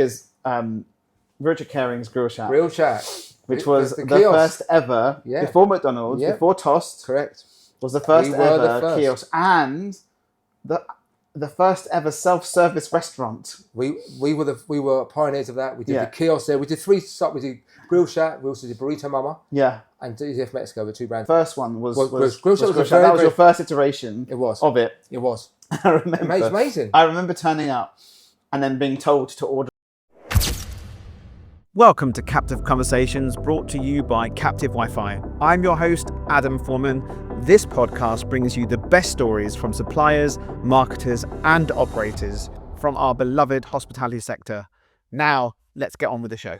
is Richard Caring's Grill Shack. Grill Shack. Which was the first ever, before McDonald's, before Toast. Correct. Was the first ever kiosk. And the first ever self-service restaurant. We were pioneers of that. We did the kiosk there. We did 3 stops. We did Grill Shack. We also did Burrito Mama. Yeah. And DZF Mexico were 2 brands. First one was Grill Shack. That was your first iteration. It was of it. It was. I remember. It's amazing. I remember turning up and then being told to order. Welcome to Captive Conversations, brought to you by Captive Wi-Fi. I'm your host, Adam Foreman. This podcast brings you the best stories from suppliers, marketers, and operators from our beloved hospitality sector. Now, let's get on with the show.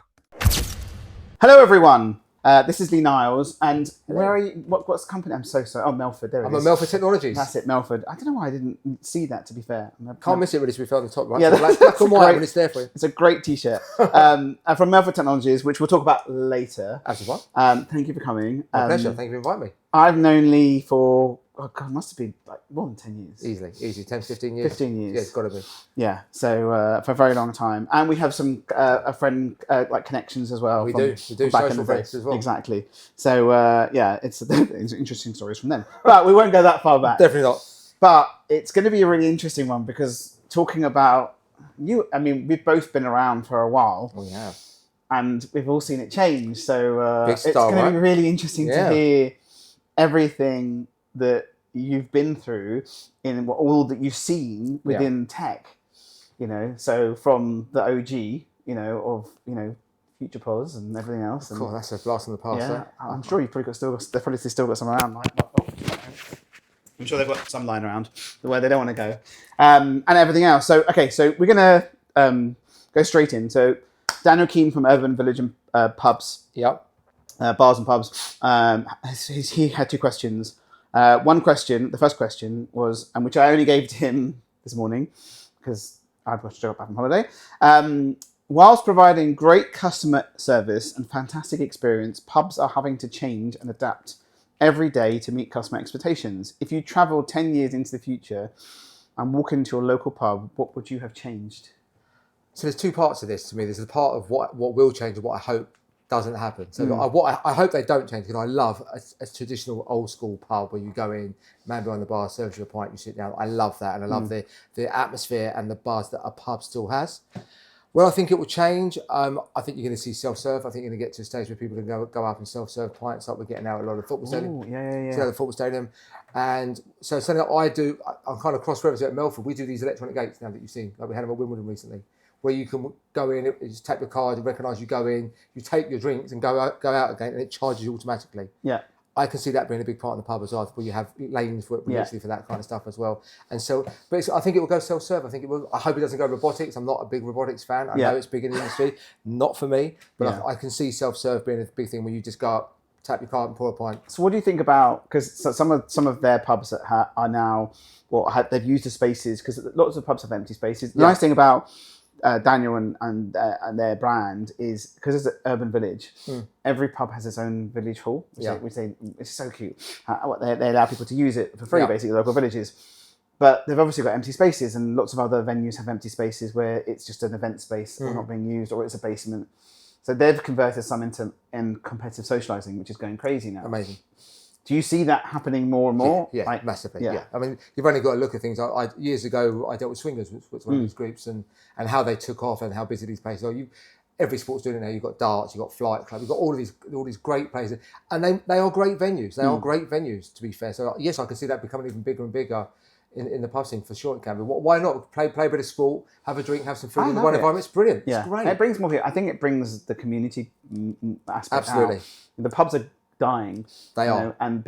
Hello, everyone. This is Lee Niles, and where are you? What's the company? I'm so sorry. Oh, Melford. There it is. I'm at Melford Technologies. That's it, Melford. I don't know why I didn't see that. To be fair, Can't miss it really. To be fair, on the top right. Yeah, black and white when it's there for you. It's a great T-shirt. And from Melford Technologies, which we'll talk about later. That's what. Thank you for coming. My pleasure. Thank you for inviting me. I've known Lee for must have been like more than 10 years. Easy. 10, 15 years. 15 years. Yeah, it's got to be. Yeah, so for a very long time, and we have some a friend like connections as well. We do social friends as well. Exactly. So it's interesting stories from them, but we won't go that far back. Definitely not. But it's going to be a really interesting one because talking about you, I mean, we've both been around for a while. We have, and we've all seen it change. So it's going to be really interesting to hear everything that you've been through in all that you've seen within tech, so from the OG, of Future Pos and everything else. Cool, that's a blast from the past. Yeah, I'm sure you've probably they've probably still got some around. I'm sure they've got some lying around where they don't want to go, and everything else. So so we're gonna go straight in. So Daniel Keane from Urban Village and Pubs. Yep. Bars and pubs. He had 2 questions. One question, the first question was, and which I only gave to him this morning because I've got to go back from holiday. Whilst providing great customer service and fantastic experience, pubs are having to change and adapt every day to meet customer expectations. If you travel 10 years into the future and walk into your local pub, what would you have changed? So there's 2 parts of this to me. There's a part of what will change and what I hope doesn't happen. So I hope they don't change, because I love a traditional old school pub where you go in, man behind the bar serves you a pint, you sit down. I love that, and I love the atmosphere and the buzz that a pub still has. Well, I think it will change. I think you're going to see self-serve. I think you're going to get to a stage where people are going to go up and self-serve pints, like we're getting out a lot of football stadium. Yeah. The football stadium. And so something that I do, I'm kind of cross-referencing at Melford. We do these electronic gates now that you've seen. Like we had them at Wimbledon recently, where you can go in, you just tap your card, you recognise you go in, you take your drinks and go out again, and it charges you automatically. Yeah. I can see that being a big part in the pub as well, where you have lanes for it, literally for that kind of stuff as well. And so, but I think it will go self-serve. I hope it doesn't go robotics. I'm not a big robotics fan. I know it's big in the industry, not for me, but I can see self-serve being a big thing where you just go up, tap your card and pour a pint. So what do you think about, because some of their pubs that are now, they've used the spaces, because lots of pubs have empty spaces. The nice thing about Daniel and their brand is, because it's an urban village, every pub has its own village hall, which they it's so cute. They allow people to use it for free, basically, local villages. But they've obviously got empty spaces, and lots of other venues have empty spaces where it's just an event space or not being used, or it's a basement. So they've converted some into competitive socialising, which is going crazy now. Amazing. Do you see that happening more and more? Yeah, massively. Yeah. I mean, you've only got to look at things. Years ago, I dealt with Swingers, which was one of these groups, and how they took off and how busy these places are. Every sport's doing it now. You've got darts, you've got flight club, you've got all these great places, and they are great venues. They are great venues, to be fair. So yes, I can see that becoming even bigger and bigger in the pub scene for sure. It can be. Why not play a bit of sport, have a drink, have some food in the one environment? It's brilliant. Yeah. It's great. It brings more people. I think it brings the community aspect. Absolutely. Out. The pubs are dying. They are, and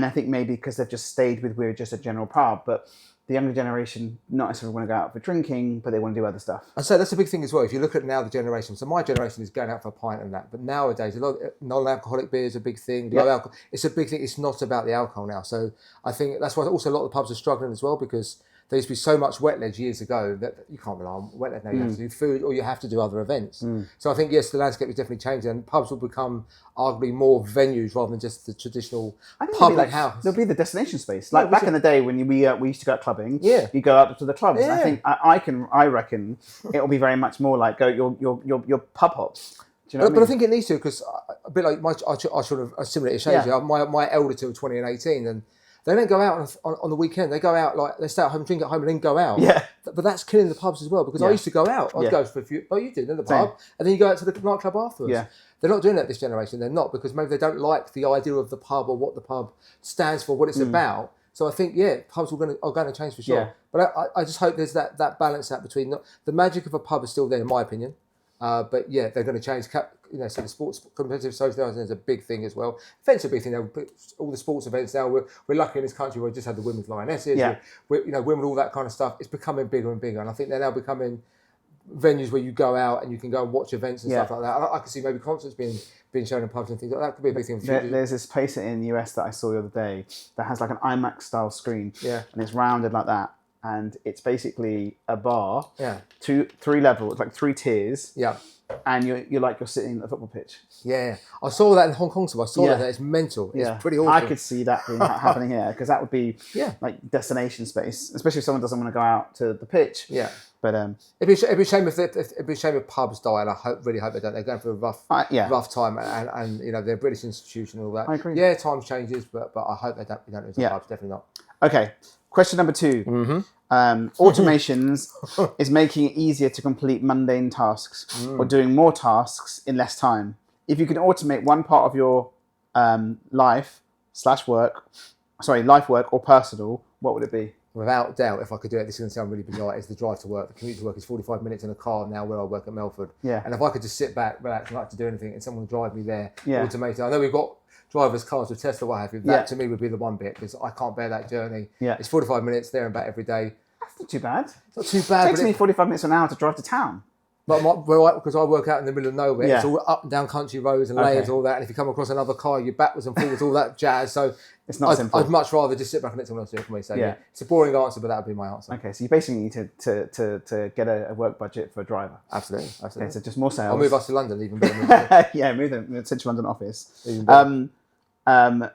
I think maybe because they've just stayed with, we're just a general pub, but the younger generation not necessarily want to go out for drinking, but they want to do other stuff. And so that's a big thing as well. If you look at now the generation, so my generation is going out for a pint and that, but nowadays a lot of non-alcoholic beer is a big thing. Low alcohol, it's a big thing. It's not about the alcohol now. So I think that's why also a lot of the pubs are struggling as well, because there used to be so much wet ledge years ago that you can't rely on wet ledge now. You have to do food or you have to do other events. So I think, yes, the landscape is definitely changing, and pubs will become arguably more venues rather than just the traditional public house. There'll be the destination space. Like back in the day when we used to go out clubbing, Yeah. you go out to the clubs. Yeah. I think I reckon it'll be very much more like your pub hops. Do you know what I mean? But I think it needs to, because a bit like our children are similar age. Yeah. My elder two are 20 and 18, and they don't go out on the weekend. They go out, like, they stay at home, drink at home, and then go out. Yeah. But that's killing the pubs as well, because I used to go out. I'd go for a few. Oh, you did in the pub, and then you go out to the nightclub afterwards. Yeah. They're not doing that this generation. They're not, because maybe they don't like the idea of the pub or what the pub stands for, what it's about. So I think, pubs are going to change for sure. Yeah. But I just hope there's that balance out between the magic of a pub is still there, in my opinion. But yeah, they're going to change. So the sports competitive socialising is a big thing as well. Events are a big thing. All the sports events now. We're lucky in this country. We just had the Women's Lionesses. Yeah. Women, all that kind of stuff. It's becoming bigger and bigger, and I think they're now becoming venues where you go out and you can go and watch events and stuff like that. I can see maybe concerts being shown in pubs and things like that. Could be a big thing. There's this place in the US that I saw the other day that has like an IMAX style screen. Yeah. And it's rounded like that. And it's basically a bar. Yeah. 3 levels, like 3 tiers. Yeah. And you're sitting at a football pitch. Yeah. I saw that in Hong Kong, so I saw Yeah. that. It's mental. It's Yeah. pretty awesome. I could see that happening here, because that would be Yeah. like destination space, especially if someone doesn't want to go out to the pitch. Yeah. But it'd be a shame if pubs die, and I really hope they don't. They're going through a rough time, and they're a British institution and all that. I agree. Yeah, times changes, but I hope we don't lose the pubs. Definitely not. Okay, question number 2. Automations is making it easier to complete mundane tasks or doing more tasks in less time. If you can automate one part of your life work or personal, what would it be? Without doubt, if I could do it, this is going to sound really bizarre, is the drive to work. The commute to work is 45 minutes in a car now where I work at Melford. Yeah. And if I could just sit back, relax, and not have to do anything, and someone would drive me there, Yeah. automated. I know we've got drivers' cars with Tesla, what have you. That to me would be the one bit, because I can't bear that journey. Yeah. It's 45 minutes there and back every day. That's not too bad. It's not too bad. It takes me 45 minutes an hour to drive to town. But because I work out in the middle of nowhere, it's all up and down country roads and lanes, all that. And if you come across another car, you're backwards and forwards, all that jazz. So it's not simple. I'd much rather just sit back and let someone else do it for me. So yeah, it's a boring answer, but that would be my answer. Okay, so you basically need to get a work budget for a driver. Absolutely. Okay, so just more sales. I'll move us to London, even better. Yeah, move them to the Central London office. Even better.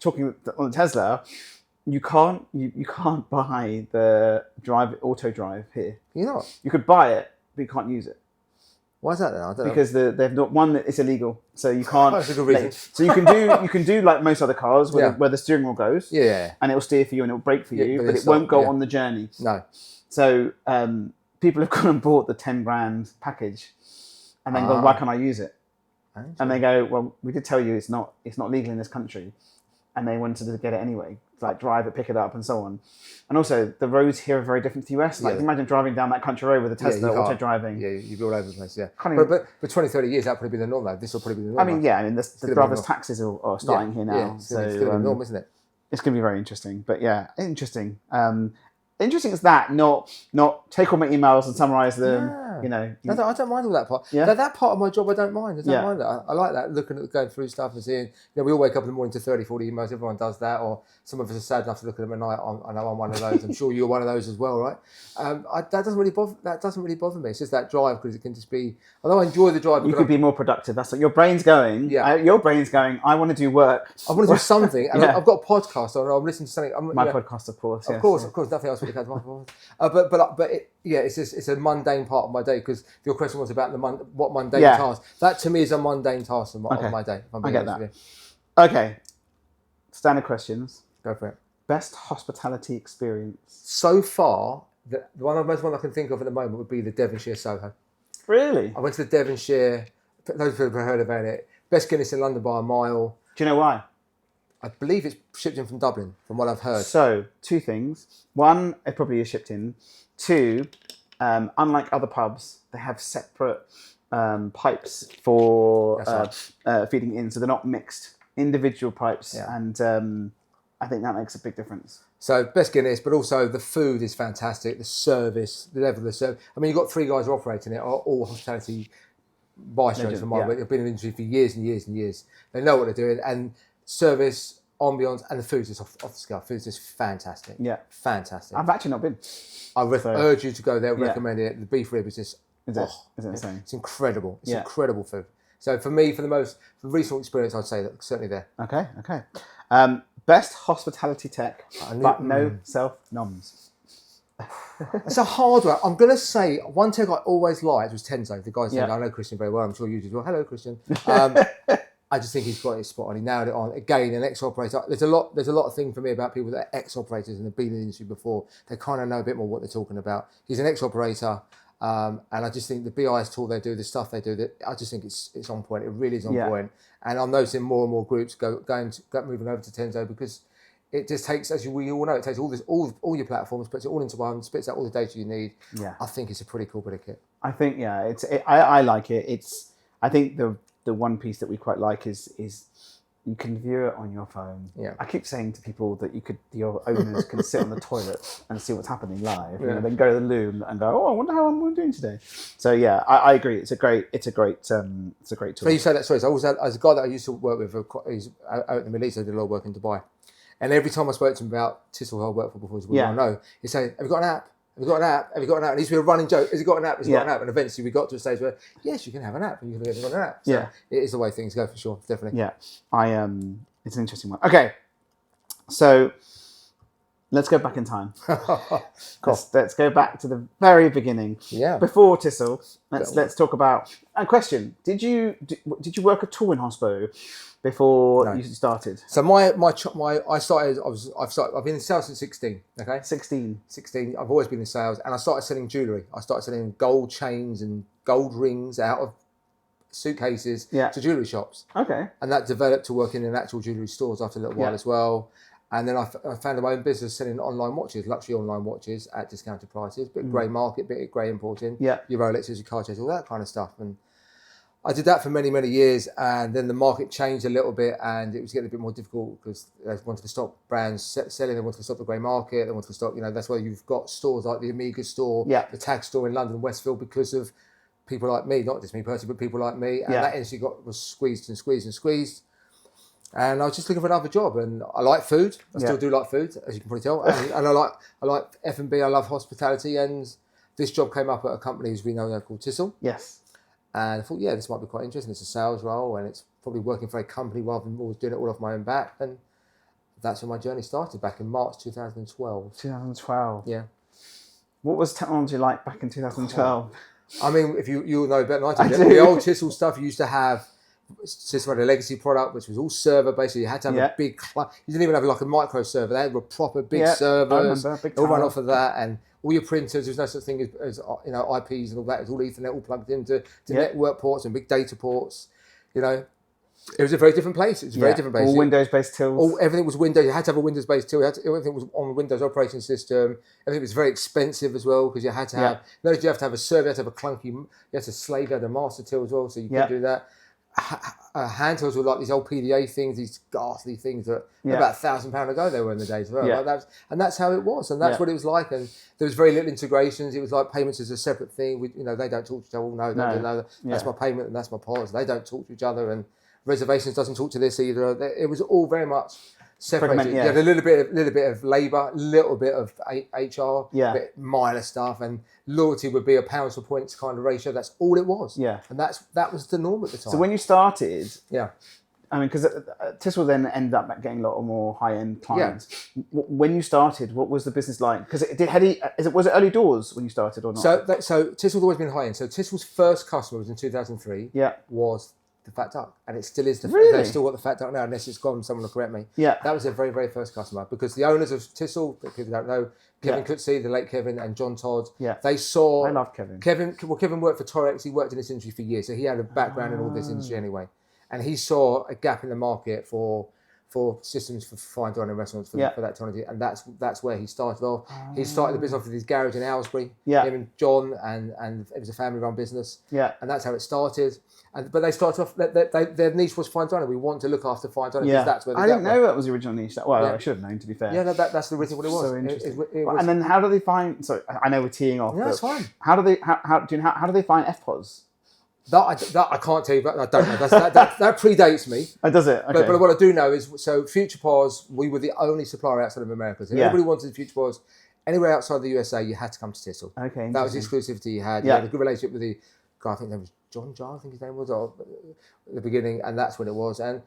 Talking on the Tesla, you can't buy the auto drive here. You know what? You could buy it, but you can't use it. Why is that then? I don't know. Because they've not, one, it's illegal, so you can't. That's a good reason. So you can do like most other cars where the steering wheel goes, Yeah. and it will steer for you and it will brake for you, but it it's won't not- go yeah. on the journey. No. So people have gone and bought the 10 grand package, and then gone, why can't I use it? And they go, well, we did tell you it's not legal in this country, and they wanted to get it anyway, like drive it, pick it up, and so on. And also, the roads here are very different to the US. Like, imagine driving down that country road with a Tesla auto driving. Yeah, you'd be all over the place. Yeah, Can't but 20, 30 years that'll probably be the norm. Though this will probably be the norm. I mean, the driver's taxes are starting here now, Yeah, it's going to be the norm, isn't it? It's going to be very interesting. But yeah, interesting. Interesting is that, not take all my emails and summarize them. I don't mind all that part. Yeah. That part of my job I don't mind. I don't mind that. I like that, looking at going through stuff and seeing. We all wake up in the morning to 30, 40 emails. Everyone does that, or some of us are sad enough to look at them at night. I know I'm one of those. I'm sure you're one of those as well, right? That doesn't really bother me. It's just that drive, because it can just be. Although I enjoy the drive, you could be more productive. That's like your brain's going. Yeah, your brain's going. I want to do work. I want to do something, and I've got a podcast on. I'm listening to something. My podcast, of course. Of course. Nothing else really comes to my podcast. But it's a mundane part of my day, because your question was about what mundane task. That to me is a mundane task of my day. I get that. Okay, standard questions. Go for it. Best hospitality experience so far. The one I can think of at the moment would be the Devonshire Soho. Really? I went to the Devonshire. Those people have heard about it. Best Guinness in London by a mile. Do you know why? I believe it's shipped in from Dublin, from what I've heard. So, 2 things. 1, it probably is shipped in. 2, unlike other pubs, they have separate pipes for feeding in, so they're not mixed. Individual pipes, and I think that makes a big difference. So, best Guinness, but also the food is fantastic, the service, the level of the service. I mean, you've got 3 guys who are operating it, are all hospitality bistros from mine, but they've been in the industry for years and years and years. They know what they're doing, and service ambience, and the food's just off the scale. Food's just fantastic. Yeah. Fantastic. I've actually not been. I urge you to go there. Yeah. Recommend it. The beef rib is just. Is it insane? It's incredible. It's Yeah. incredible food. So for me, for the recent experience, I'd say that certainly there. Okay. Best hospitality tech, but no self-noms. It's a hard one. I'm going to say one tech I always liked was Tenzo. The guy said, I know Christian very well. I'm sure you do as well. Hello, Christian. I just think he's got his spot on. He nailed it on. Again, an ex-operator. There's a lot of thing for me about people that are ex-operators and have been in the industry before. They kind of know a bit more what they're talking about. He's an ex-operator. And I just think the BIS tool they do, the stuff they do, I just think it's on point. It really is on point. And I'm noticing more and more groups moving over to Tenzo because it just takes, as we all know, it takes all your platforms, puts it all into one, spits out all the data you need. Yeah. I think it's a pretty cool bit of kit. I think I like it. I think the one piece that we quite like is you can view it on your phone. Yeah. I keep saying to people that your owners can sit on the toilet and see what's happening live. Yeah. Then go to the loo and go, oh, I wonder how I'm doing today. So yeah, I agree. It's a great tool. So you say that, sorry. So I was as a guy that I used to work with. He's out in the Middle East. I did a lot of work in Dubai, and every time I spoke to him about Tissel, who I worked for before, he said, "No." He'd say, "Have you got an app? Have you got an app? Have you got an app?" And it used to be a running joke. Has he got an app? Has he got an app? And eventually we got to a stage where, yes, you can have an app and you can get an app. So it is the way things go for sure, definitely. Yeah, it's an interesting one. Okay, so let's go back in time. Let's go back to the very beginning. Yeah. Before Tissel, let's talk about a question. Did you work at all in hospo before you started? So I've been in sales since 16. Okay. 16. I've always been in sales, and I started selling jewellery. I started selling gold chains and gold rings out of suitcases to jewellery shops. Okay. And that developed to working in actual jewellery stores after a little while as well. And then I founded my own business selling online watches, luxury online watches at discounted prices, bit grey market, bit grey importing, your Rolexes, your Cartiers, all that kind of stuff. And I did that for many, many years, and then the market changed a little bit, and it was getting a bit more difficult because they wanted to stop brands selling, they wanted to stop the grey market, they wanted to stop, that's why you've got stores like the Amiga store, the Tag store in London, Westfield, because of people like me, not just me personally, but people like me, and that industry was squeezed. And I was just looking for another job, and I like food. I still do like food, as you can probably tell, and I like F&B. I love hospitality, and this job came up at a company as we know now called Tissel. Yes. And I thought, this might be quite interesting. It's a sales role, and it's probably working for a company rather than always doing it all off my own back. And that's when my journey started back in March 2012. 2012. Yeah. What was technology like back in 2012? I mean, if you'll know better than I do. The old Tissel stuff used to have. Tissel had a legacy product which was all server based. So you had to have a big. You didn't even have like a micro server. They had a proper big servers. I remember, big all run off of that, and all your printers. There's no such thing as IPs and all that. It was all Ethernet, all plugged into network ports and big data ports. It was a very different place. It was a very different place. All Windows-based tills. Everything was Windows. You had to have a Windows-based till. Everything was on the Windows operating system. Everything was very expensive as well because you had to have. No, you have to have a server. You had to have a clunky. You had to slave. You had a master till as well, so you could do that. Handhelds were like these old PDA things, these ghastly things that about £1,000 ago they were in the days as well. And that's how it was, and that's what it was like. And there was very little integrations. It was like payments as a separate thing. They don't talk to each other. No, that's my payment and that's my policy. They don't talk to each other, and reservations doesn't talk to this either. It was all very much separated. You had a little bit of labour, a little bit of HR, a bit minor stuff, and loyalty would be a pounds for points kind of ratio. That's all it was. Yeah, and that was the norm at the time. So when you started, I mean, because Tissel then ended up getting a lot more high-end clients. Yeah. When you started, what was the business like? Because was it early doors when you started or not? So Tissel's always been high-end. So Tissel's first customer was in 2003. Yeah, was the Fat Duck, and it still is. They've still got the Fat Duck now, unless it's gone. Someone will correct me. Yeah, that was their very, very first customer, because the owners of Tissel, that people don't know, Kevin Coetzee, the late Kevin, and John Todd. Yeah, they saw. I love Kevin. Kevin worked for Torex. He worked in this industry for years, so he had a background in all this industry anyway, and he saw a gap in the market for systems for fine dining restaurants for that technology, and that's where he started off. He started the business off with his garage in Aylesbury. Yeah, him and John, and it was a family-run business. Yeah, and that's how it started. But they started off. Their niche was fine dining. We want to look after fine dining because that's where. I didn't know that was the original niche. Well, I should have known, to be fair. Yeah, that's the original what it was. So interesting. It was. And then how do they find? Sorry, I know we're teeing off. Yeah, that's fine. How do they find FPOS? That I can't tell you, but I don't know. That predates me. Oh, does it? Okay. But what I do know is, so Future Pause, we were the only supplier outside of America. So if anybody wanted Future Pause anywhere outside the USA, you had to come to Tissot. Okay. That was the exclusivity you had. You had a good relationship with the guy, I think his name was John Jar, I think his name was, or at the beginning, and that's when it was. And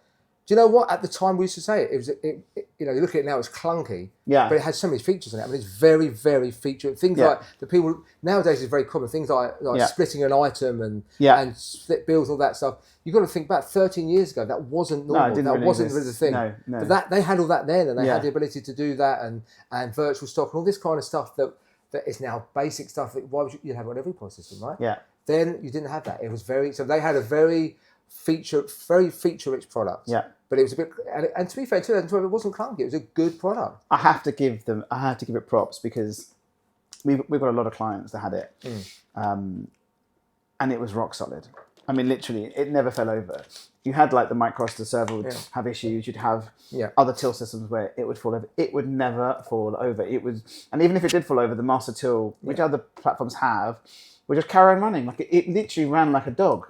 do you know what? At the time we used to say it, you look at it now, it's clunky, but it has so many features in it. I mean, it's very, very featured. Things like the people nowadays is very common. Things like splitting an item and split bills, all that stuff. You've got to think back 13 years ago, that wasn't normal. That wasn't really the thing. No. But they had all that then, and they had the ability to do that, and virtual stock and all this kind of stuff that is now basic stuff. Why would you have it on every POS system, right? Yeah. Then you didn't have that. It was so they had a very feature-rich product. Yeah. But it was a bit, and to be fair, in 2012 it wasn't clunky. It was a good product. I have to give it props because we've got a lot of clients that had it, and it was rock solid. I mean, literally, it never fell over. You had like the microster server would have issues. You'd have other till systems where it would fall over. It would never fall over. And even if it did fall over, the master till, which other platforms have, would just carry on running. Like it literally ran like a dog.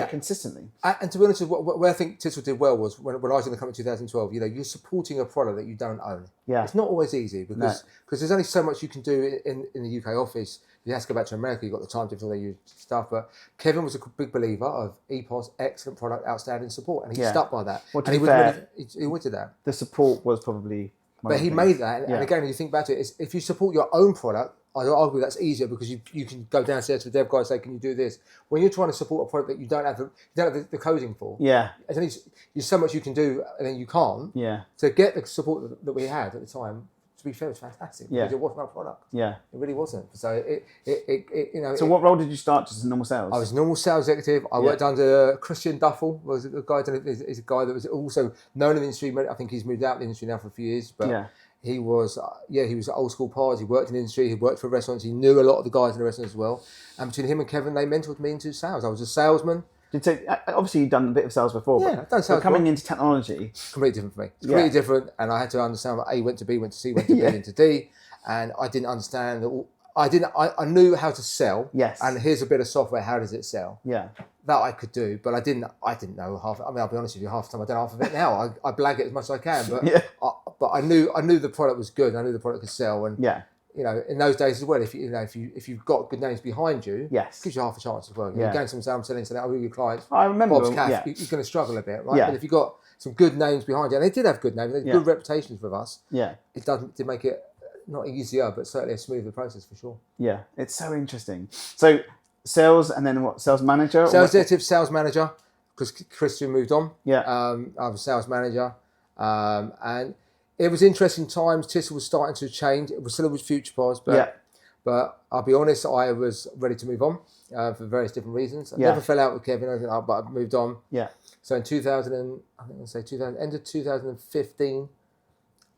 Consistently. And to be honest, where I think Tissot did well was when I was in the company in 2012. You're supporting a product that you don't own. Yeah, it's not always easy because there's only so much you can do in the UK office. You have to go back to America. You've got the time difference, they use stuff. But Kevin was a big believer of EPOS, excellent product, outstanding support, and he stuck by that. Well, and he wanted that. The support was probably. But he made that, and again, you think back to it, if you support your own product, I'd argue that's easier because you can go downstairs to the dev guy and say, "Can you do this?" When you're trying to support a product that you don't have the coding for, there's so much you can do, and then you can't. Yeah. To get the support that we had at the time, to be fair, it was fantastic. Because it wasn't our product. Yeah. It really wasn't. So So what role did you start? Just as normal sales? I was a normal sales executive. I worked under Christian Duffel. Was a guy. Is a guy that was also known in the industry. I think he's moved out of the industry now for a few years, but. He was old school pals. He worked in the industry. He worked for restaurants. He knew a lot of the guys in the restaurants as well. And between him and Kevin, they mentored me into sales. I was a salesman. Obviously, you've done a bit of sales before. Yeah, I've done sales. But coming into technology, completely different for me. It's completely different, and I had to understand what A went to B, went to C, went to B, into D, and I didn't understand that. I knew how to sell. Yes. And here's a bit of software. How does it sell? Yeah. That I could do, but I didn't know half. I mean, I'll be honest with you, half the time I don't know half of it now. I blag it as much as I can, but I knew the product was good. I knew the product could sell, and in those days as well, if you've got good names behind you, it gives you half a chance as well. You're going to some selling, saying, "Oh, who are your clients?" I remember Bob's Cafe. You're going to struggle a bit, right? Yeah. But if you've got some good names behind you, and they did have good names, they had good reputations with us. Yeah, it did make it not easier, but certainly a smoother process for sure. Yeah, it's so interesting. So sales, and then what? Sales manager, sales executive, sales manager, because Christian moved on. Yeah, I was sales manager, and it was interesting times. Tissot was starting to change. It was still with Future Pause, but I'll be honest, I was ready to move on for various different reasons. I never fell out with Kevin, but I moved on. Yeah. So in 2000, end of 2015,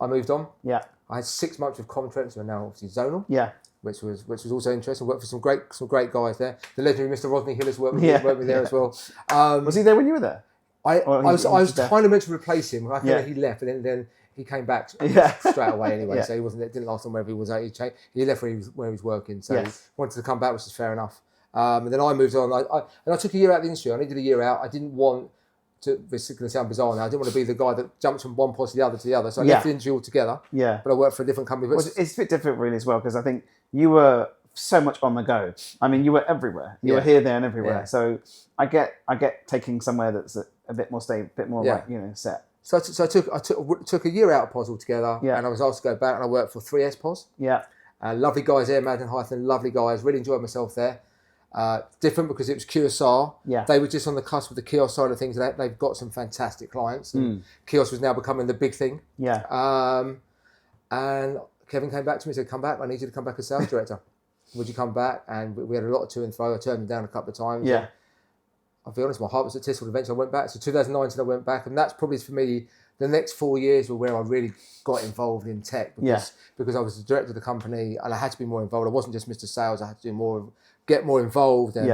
I moved on. Yeah. I had 6 months of contracts, so now obviously zonal. Yeah. Which was also interesting. Worked for some great guys there. The legendary Mr. Rodney Hillis worked with me there as well. Was he there when you were there? I was trying to replace him. I think he left, and then he came back straight away anyway. So it didn't last on wherever he was at. He left where he was working. So he wanted to come back, which is fair enough. And then I moved on. I took a year out of the industry. I needed a year out. I didn't want to. This is going to sound bizarre now. I didn't want to be the guy that jumps from one post to the other. So I left the industry altogether. Yeah. But I worked for a different company. Well, it's a bit different really as well, because I think you were so much on the go. I mean, you were everywhere. You were here, there, and everywhere. Yeah. So I get taking somewhere that's a bit more stable, a bit more set. So I took a year out of POS altogether, and I was asked to go back, and I worked for 3S POS. Yeah. Lovely guys there, Madden Hythen, lovely guys. Really enjoyed myself there. Different because it was QSR. Yeah. They were just on the cusp of the kiosk side of things. They've got some fantastic clients. And kiosk was now becoming the big thing. Yeah. And Kevin came back to me and said, "Come back. I need you to come back as sales director. Would you come back?" And we had a lot of to and fro. I turned them down a couple of times. Yeah. I'll be honest, my heart was at Tissot. Eventually I went back. So 2019 I went back, and that's probably for me the next 4 years were where I really got involved in tech because I was the director of the company and I had to be more involved. I wasn't just Mr. Sales. I had to do more, get more involved. And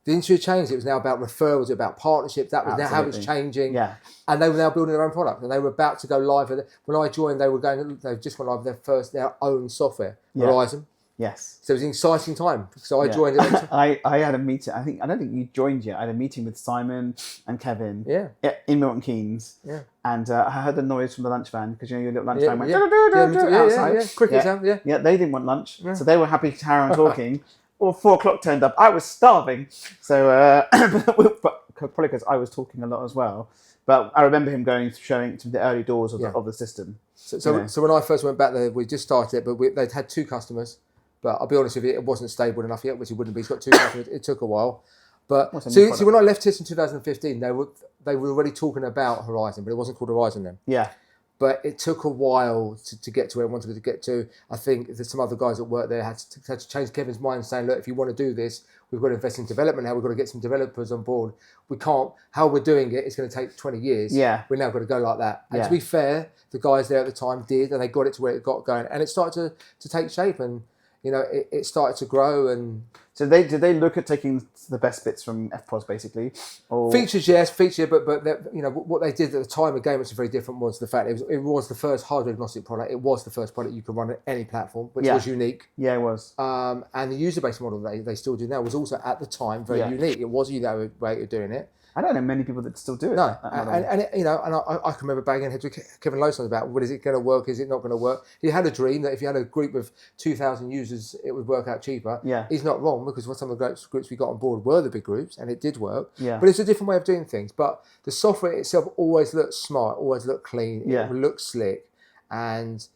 the industry changed. It was now about referrals, about partnerships. That was now how it's changing. Yeah. And they were now building their own product, and they were about to go live. When I joined, they just went live with their own software, Horizon. Yes. So it was an exciting time. So I joined it. I had a meeting. I don't think you joined yet. I had a meeting with Simon and Kevin. Yeah. In Milton Keynes. Yeah. And I heard the noise from the lunch van because your little lunch van went outside. Yeah. Cricket sound. Yeah. Yeah. They didn't want lunch, so they were happy to carry on talking. Or 4 o'clock turned up. I was starving, so but probably because I was talking a lot as well. But I remember him showing to the early doors of the system. So when I first went back there, we just started it, but they'd had 2 customers. But I'll be honest with you, it wasn't stable enough yet, which it wouldn't be. It's got 2 customers. It took a while. But see, when I left TIS in 2015, they were already talking about Horizon, but it wasn't called Horizon then. Yeah. But it took a while to get to where I wanted to get to. I think there's some other guys that worked there had to change Kevin's mind, saying, look, if you want to do this, we've got to invest in development now. We've got to get some developers on board. We can't, how we're doing it, it's going to take 20 years. Yeah. We're now going to go like that. And to be fair, the guys there at the time did, and they got it to where it got going. And it started to take shape, and it started to grow. And so did they look at taking the best bits from FPOS basically? Or? Features, yes, but what they did at the time again, which was very different, was the fact it was the first hardware agnostic product. It was the first product you could run on any platform, which was unique. Yeah, it was. And the user-based model they still do now was also at the time very unique. It was a unique way of doing it. I don't know many people that still do it. No, and I can remember banging heads with Kevin Lowson about, well, is it going to work? Is it not going to work? He had a dream that if you had a group of 2,000 users, it would work out cheaper. Yeah. He's not wrong, because some of the groups we got on board were the big groups, and it did work. Yeah. But it's a different way of doing things. But the software itself always looked smart, always looked clean, it looked slick, and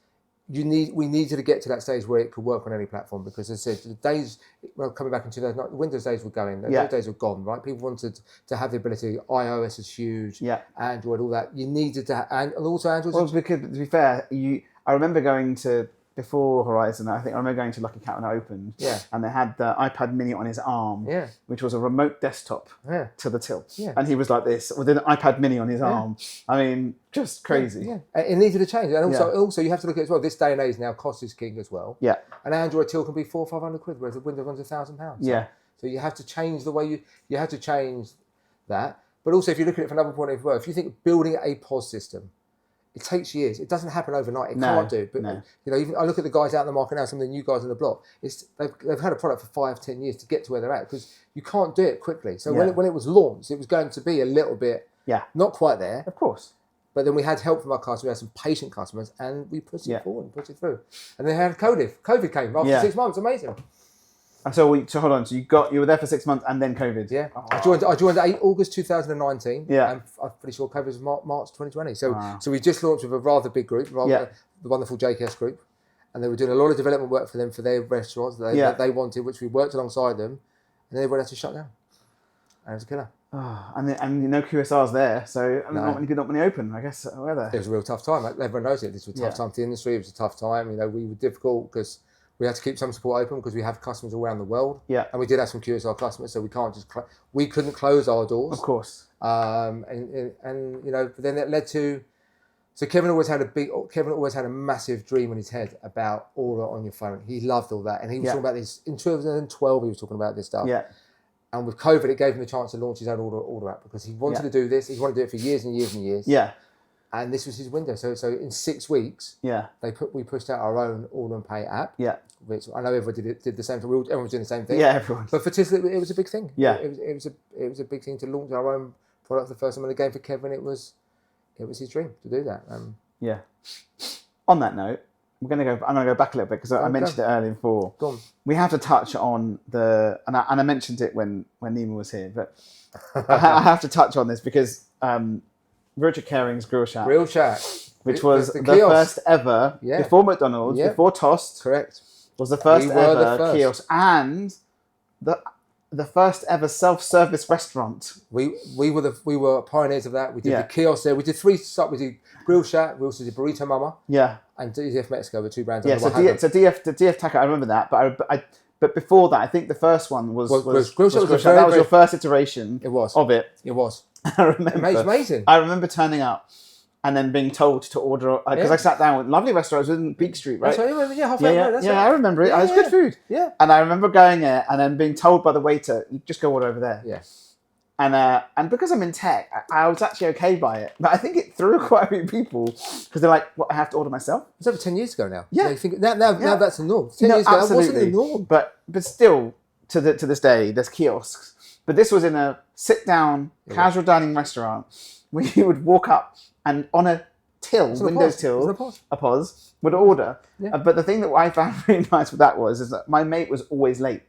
we needed to get to that stage where it could work on any platform, because as I said, the days, coming back in 2009, the Windows days were going. Those days were gone, right? People wanted to have the ability. iOS is huge. Yeah. Android, all that. You needed to, and also Android. Well, because to be fair, I remember going to, before Horizon, I remember going to Lucky Cat when it opened. Yeah. And they had the iPad Mini on his arm. Yeah. Which was a remote desktop. Yeah. To the till. Yeah. And he was like this with an iPad Mini on his arm. I mean, just crazy. Yeah. It needed to change, and also you have to look at it as well. This day and age now, cost is king as well. Yeah. An Android till can be £400 or £500, whereas a Windows one's £1,000. Yeah. So you have to change the way you have to change that. But also, if you look at it from another point of view, if you think building a POS system, it takes years. It doesn't happen overnight. It can't do. But even I look at the guys out in the market now, some of the new guys on the block. They've had a product for 5-10 years to get to where they're at, because you can't do it quickly. So when it was launched, it was going to be a little bit not quite there. Of course. But then we had help from our customers. We had some patient customers, and we pushed it forward and pushed it through. And then had COVID. COVID came after 6 months. Amazing. So hold on. So you were there for 6 months and then COVID. Yeah. Oh. I joined August 2019. Yeah. And I'm pretty sure COVID was March 2020. So we just launched with a rather big group, the wonderful JKS group, and they were doing a lot of development work for them for their restaurants that they wanted, which we worked alongside them, and then everyone had to shut down. And it was a killer. Oh, and no QSRs there, so not many open, I guess. Were there? It was a real tough time. Everyone knows it. This was a tough time for the industry. It was a tough time. We were difficult because we had to keep some support open because we have customers all around the world. Yeah. And we did have some QSR customers, so we can't just we couldn't close our doors. Of course. And then it led to. So Kevin always had a massive dream in his head about order on your phone. He loved all that, and he was talking about this in 2012. He was talking about this stuff. Yeah. And with COVID, it gave him the chance to launch his own order app, because he wanted to do this. He wanted to do it for years and years and years. Yeah. And this was his window. So in 6 weeks, we pushed out our own order and pay app. Yeah. Which I know everyone did the same thing. Everyone was doing the same thing. Yeah, everyone. But for TIS, it was a big thing. Yeah. It was a big thing to launch our own product the first time. And again, for Kevin, it was his dream to do that. Yeah. On that note, I'm going to go back a little bit, because I mentioned it earlier before. Go on. We have to touch on and I mentioned it when Nima was here, but I have to touch on this because Richard Caring's Grill Shack, which was the first ever before McDonald's, before Toast. Correct. Was the first ever kiosk, and the first ever self-service restaurant. We were pioneers of that. We did the kiosk there. We did 3 stops. We did Grill Shack. We also did Burrito Mama. Yeah. And DF Mexico were 2 brands. Yeah. So DF Taco, I remember that, but before that, I think the first one was Grill Shack. That was your first iteration. It was of it. It was. I remember. Amazing. I remember turning up and then being told to order, because I sat down with lovely restaurants in Beak Street, right? That's right. Yeah, halfway. I remember it. It was good food. Yeah. And I remember going there and then being told by the waiter, you just go order over there. Yeah. And because I'm in tech, I was actually okay by it. But I think it threw quite a few people because they're like, "What? I have to order myself?" It's over 10 years ago now. Yeah. So you think, now that's the norm. 10 No, years ago, that wasn't absolutely. the norm. But still, to this day, there's kiosks. But this was in a sit-down, casual dining restaurant where you would walk up and on a till, Windows till, a pause, would order. Yeah. But the thing that I found really nice with that is that my mate was always late.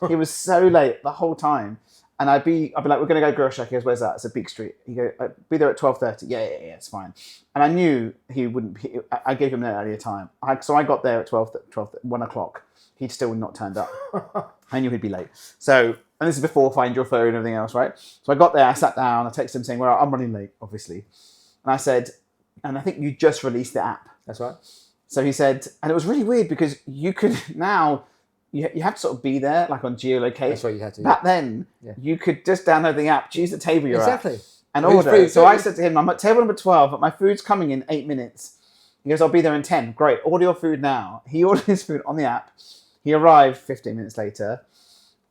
He was so late the whole time. And I'd be like, we're going to go grocery shopping. He goes, where's that? It's at Beak Street. He goes, I'd be there at 12:30. Yeah, it's fine. And I knew he wouldn't. I gave him an earlier time. So I got there at 1 o'clock. He'd still not turned up. I knew he'd be late. So, and this is before Find Your Phone and everything else, right? So I got there, I sat down, I texted him saying, well, I'm running late, obviously. And I said, and I think you just released the app. That's right. So he said, and it was really weird because you could now, you have to sort of be there, like on geolocate. That's what you had to do. Back then, you could just download the app, choose the table you're at, and order. So I said to him, I'm at table number 12, but my food's coming in 8 minutes. He goes, I'll be there in 10. Great, order your food now. He ordered his food on the app. He arrived 15 minutes later,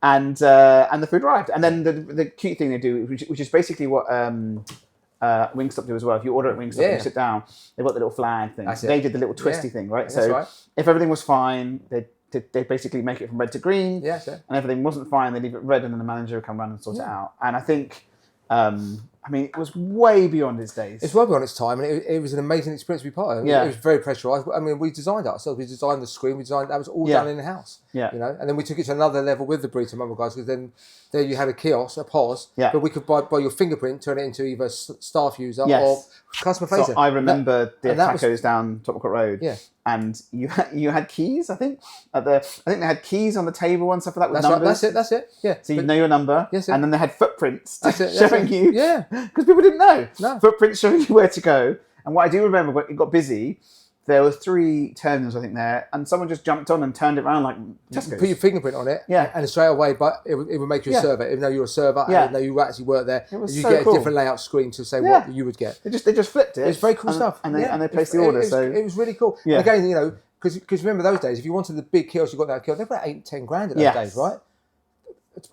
and the food arrived. And then the cute thing they do, which is basically what Wingstop do as well. If you order at Wingstop and you sit down, they've got the little flag thing. They did the little twisty thing, right? So if everything was fine, they basically make it from red to green. Yeah, sure. And everything wasn't fine, they leave it red, and then the manager would come around and sort it out. And I think, I mean, it was way beyond its days. It's way beyond its time, and it was an amazing experience to be part of. It was very pressurised. I mean, we designed it ourselves. We designed the screen. That was all done in the house. Yeah. You know, and then we took it to another level with the Burrito Mumble guys, because then there you had a kiosk, a POS, but we could by your fingerprint turn it into either staff user or customer facing. So I remember the tacos down Tottenham Court Road. Yeah. And you had keys, I think. I think they had keys on the table and stuff like that with numbers. Right. That's it. Yeah. So you know your number. Yes, and then they had footprints showing you. Yeah. Because people didn't know. No. Footprints showing you where to go. And what I do remember, when it got busy, there were 3 terminals, I think, there, and someone just jumped on and turned it around like Tesco's. Put your fingerprint on it, and straight away, but it would make you a server, even though you're a server, and even though you actually work there. It was you so get cool. a different layout screen to say what you would get. They just flipped it. It's very cool stuff, and they placed the order. It was really cool. Yeah. Again, you know, because remember those days, if you wanted the big kiosk, you got that kiosk. They were about 8-10 grand in those days, right?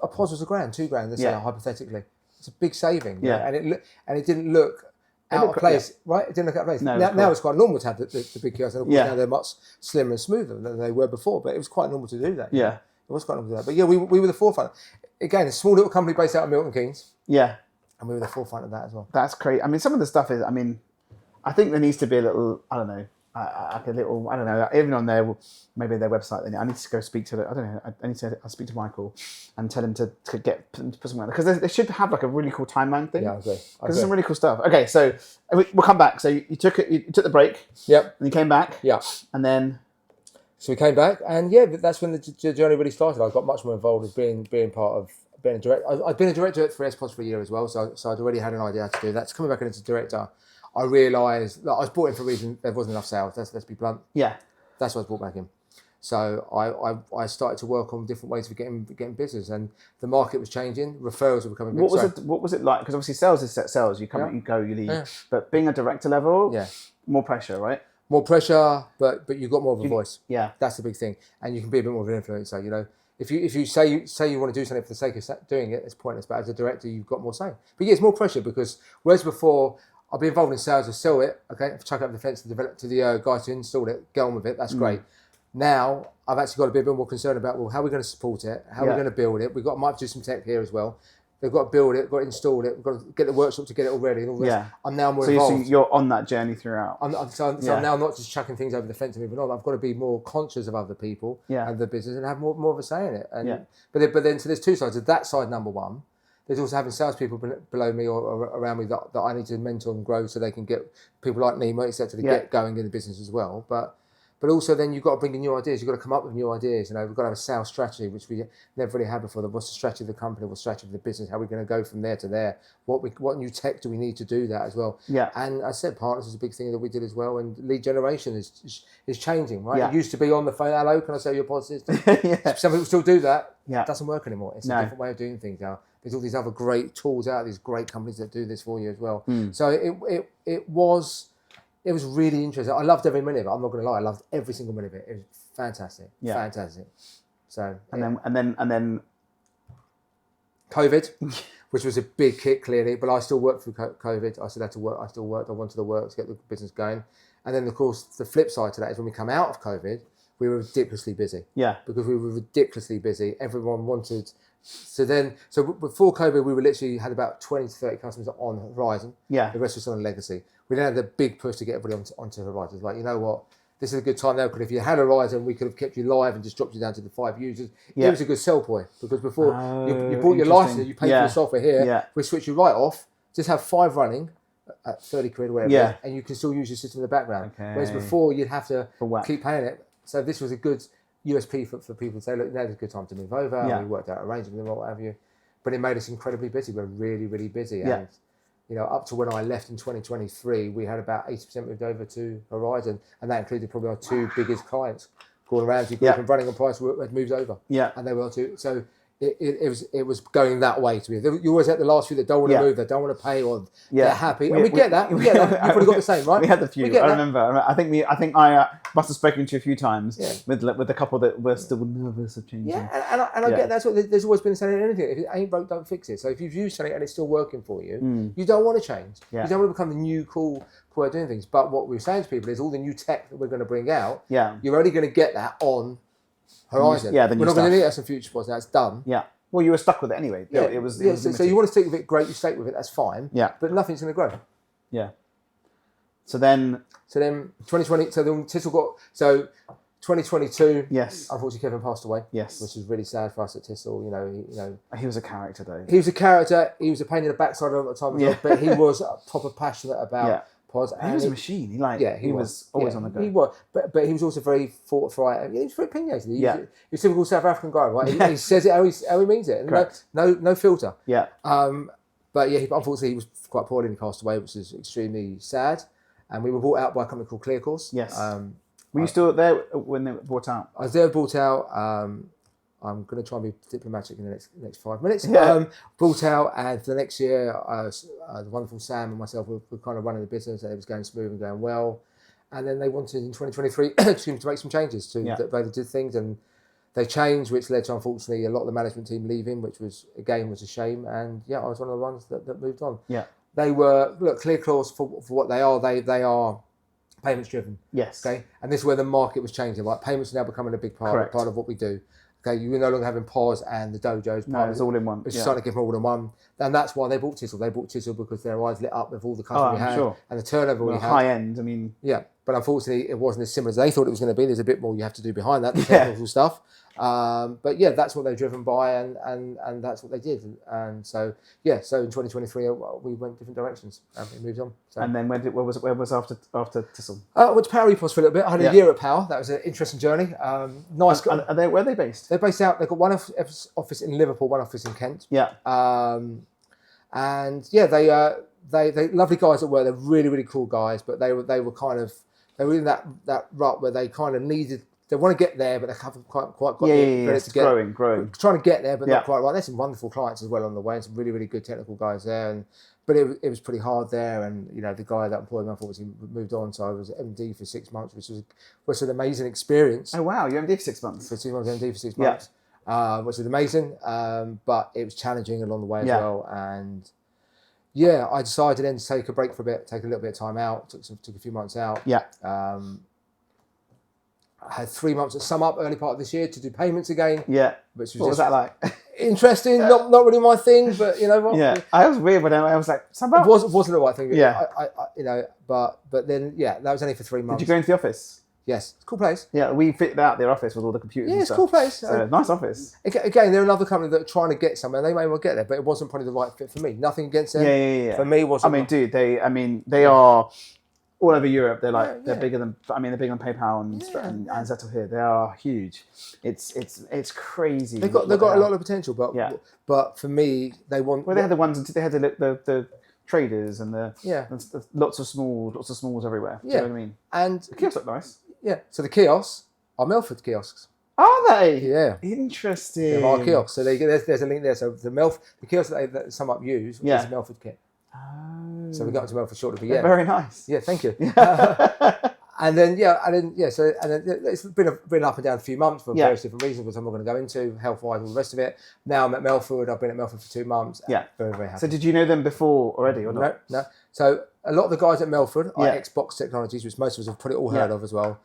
A POS was $1,000, $2,000. Let's say hypothetically, it's a big saving. Yeah, and it didn't look out of place, right? It didn't look out of place. No, now it's quite normal to have the big kiosks, and of course now they're much slimmer and smoother than they were before. But it was quite normal to do that. Yeah, it was quite normal to do that. But yeah, we were the forefront. Again, a small little company based out of Milton Keynes. Yeah, and we were the forefront of that as well. That's great. I mean, some of the stuff is. I mean, I think there needs to be a little. I don't know. Like a little, I don't know, even on their, maybe their website, I need to go speak to, I don't know, I need to speak to Michael and tell him to put something like that, because they should have like a really cool timeline thing. Yeah, I agree. Because there's some really cool stuff. Okay, so we'll come back. So you took the break. Yep. And you came back. Yeah. And then. So we came back, and that's when the journey really started. I got much more involved as being part of, being a director. I'd been a director at 3S for a year as well, so I'd already had an idea how to do that. So coming back in as a director, I realised that I was brought in for a reason. There wasn't enough sales. Let's be blunt. Yeah, that's why I was brought back in. So I started to work on different ways of getting business, and the market was changing. Referrals were becoming big. What was it like? Because obviously sales is set sales. You come, you go, you leave. Yeah. But being a director level, more pressure, right? More pressure, but you've got more of a voice. Yeah, that's the big thing, and you can be a bit more of an influencer. You know, if you say you want to do something for the sake of doing it, it's pointless. But as a director, you've got more say. But yeah, it's more pressure because whereas before, I'll be involved in sales to sell it, okay, chuck it up the fence to develop to the guy to install it, get on with it, that's great. Now, I've actually got to be a bit more concerned about, well, how are we going to support it? How are we going to build it? Might do some tech here as well. They've got to build it, got to install it, we've got to get the workshop to get it all ready and all this. I'm now more involved. So you're on that journey throughout. I'm now not just chucking things over the fence and moving on. I've got to be more conscious of other people and the business and have more of a say in it. And, but then, so there's 2 sides. Of that side, number one. There's also having salespeople below me or around me that I need to mentor and grow so they can get people like Nemo, etc., to get going in the business as well. But also then you've got to bring in new ideas. You've got to come up with new ideas. You know, we've got to have a sales strategy, which we never really had before. What's the strategy of the company? What's the strategy of the business? How are we going to go from there to there? What new tech do we need to do that as well? Yeah. And I said partners is a big thing that we did as well. And lead generation is changing, right? It used to be on the phone, hello, can I sell your policies? Some people still do that. Yeah. It doesn't work anymore. It's a different way of doing things now. There's all these other great tools out, these great companies that do this for you as well. So it was really interesting. I loved every minute of it. I'm not going to lie. I loved every single minute of it. It was fantastic. Yeah. Fantastic. So and then COVID. which was a big kick clearly. But I still worked through COVID. I still had to work. I still worked. I wanted to work to get the business going. And then of course the flip side to that is when we come out of COVID, we were ridiculously busy. Yeah. Because we were ridiculously busy. Everyone wanted. So before COVID, we were literally had about 20 to 30 customers on Horizon. Yeah. The rest was on Legacy. We then had the big push to get everybody onto Horizon. It's like, you know what? This is a good time now, because if you had Horizon, we could have kept you live and just dropped you down to the 5 users. Yeah. It was a good sell point, because before you bought your license, you paid for the software here. Yeah. We switch you right off. Just have 5 running at 30 quid or whatever, Yeah. and you can still use your system in the background. Okay. Whereas before, you'd have to whack. keep paying it. So this was a good USP for people to say, look, now's a good time to move over. Yeah. And we worked out arrangements and what have you. But it made us incredibly busy. We're really, really busy. Yeah. And you know, up to when I left in 2023, we had about 80% moved over to Horizon, and that included probably our 2 biggest clients. Gordon Ramsay Group and Running and Price had moved over. Yeah. And they were too. So it was going that way to me. You always had the last few that don't want to move, they don't want to pay, or they're happy. And we get that. We get that. You've probably got the same, right? We had the few. I remember. I think I must have spoken to you a few times with a couple that were still nervous of changing. Yeah, and I get that's what there's always been saying. Anything, if it ain't broke, don't fix it. So if you've used something and it's still working for you, you don't want to change. Yeah. You don't want to become the new cool way of doing things. But what we're saying to people is all the new tech that we're going to bring out. Yeah. You're only going to get that on Horizon. Yeah, the new we're not going to stuff. need that some future pods. Now it's done. Yeah. Well, you were stuck with it anyway. Yeah. It was so you want to stick with it, great. You stay with it. That's fine. Yeah. But nothing's going to grow. Yeah. So then 2020. So then Tissel got 2022. Yes. Unfortunately, Kevin passed away. Yes. Which is really sad for us at Tissel. You know. He was a character though. He was a character. He was a pain in the backside all the time as well. But he was proper passionate about pods. He was a machine. He was always on the go. He was, but he was also very forthright. He was very opinionated. He was a typical South African guy, right? He says it how he means it. Correct. No filter. Yeah. But yeah, unfortunately, he was quite poorly and he passed away, which is extremely sad. And we were bought out by a company called Clear Course. Yes. Were you still there when they were bought out? I was there, bought out. I'm going to try and be diplomatic in the next 5 minutes. Yeah. Brought out, and for the next year, the wonderful Sam and myself were kind of running the business, and it was going smooth and going well. And then they wanted in 2023 to make some changes to the way they did things, and they changed, which led to, unfortunately, a lot of the management team leaving, which was a shame. And I was one of the ones that moved on. Yeah. They were, Clear Clause for what they are. They are payments driven. Yes. Okay. And this is where the market was changing. Like payments are now becoming a big part of what we do. Okay, you were no longer having POS and the dojos. No, it's all in one. It's starting to give them all in one. And that's why they bought Tissel. They bought Tissel because their eyes lit up with all the customers we had and the turnover we had. High end, I mean. Yeah, but unfortunately, it wasn't as similar as they thought it was going to be. There's a bit more you have to do behind that, the technical stuff. But yeah, that's what they're driven by, and that's what they did. And so in 2023 we went different directions and we moved on. So. And then where was after Tissel? I went to Power EPOS for a little bit. I had a year at Power. That was an interesting journey. Nice. Where are they based? They're based out. They've got one office in Liverpool, one office in Kent. Yeah. And yeah, they lovely guys at work. They're really, really cool guys. But they were in that rut where they kind of needed. They want to get there, but they haven't quite got it's to get growing. Trying to get there, but not quite right. There's some wonderful clients as well on the way, and some really, really good technical guys there. But it was pretty hard there, and the guy that employed me unfortunately moved on, so I was at MD for 6 months, which was an amazing experience. Oh wow, you're MD for 6 months. For 6 months, MD for 6 months, which was amazing. But it was challenging along the way as well, and. Yeah, I decided then to take a break for a bit, take a little bit of time out, took a few months out. Yeah. I had 3 months at Sum Up early part of this year to do payments again. Yeah. Which was what was that like? Interesting, not really my thing, but you know what? Yeah. I was weird when I was like, Sum Up? It wasn't the right thing. Yeah. But then that was only for 3 months. Did you go into the office? Yes, it's a cool place. Yeah, we fitted out their office with all the computers and it's a stuff. cool place. So, nice office. Again, they're another company that are trying to get somewhere. They may well get there, but it wasn't probably the right fit for me. Nothing against them. Yeah. For me, it wasn't. I mean, dude, they are all over Europe. They're like they're bigger than they're bigger than PayPal and Zettel here. They are huge. It's crazy. They've got a lot of potential, but for me, they want. Well, they had the ones. They had the traders and the lots of smalls everywhere. Do you know what I mean? And the kiosks look nice. Yeah. So the kiosks are Melford kiosks. Are they? Yeah. Interesting. They're our kiosks. So there's a link there. So the kiosks that Sum Up use is a Melford kit. Oh. So we got to Melford shortly, but Very nice. Yeah, thank you. And then it's been up and down a few months for various different reasons, which I'm not going to go into, health-wise, all the rest of it. Now I'm at Melford. I've been at Melford for 2 months. Yeah. Very, very happy. So did you know them before already or not? No. So a lot of the guys at Melford are Xbox Technologies, which most of us have probably all heard of as well.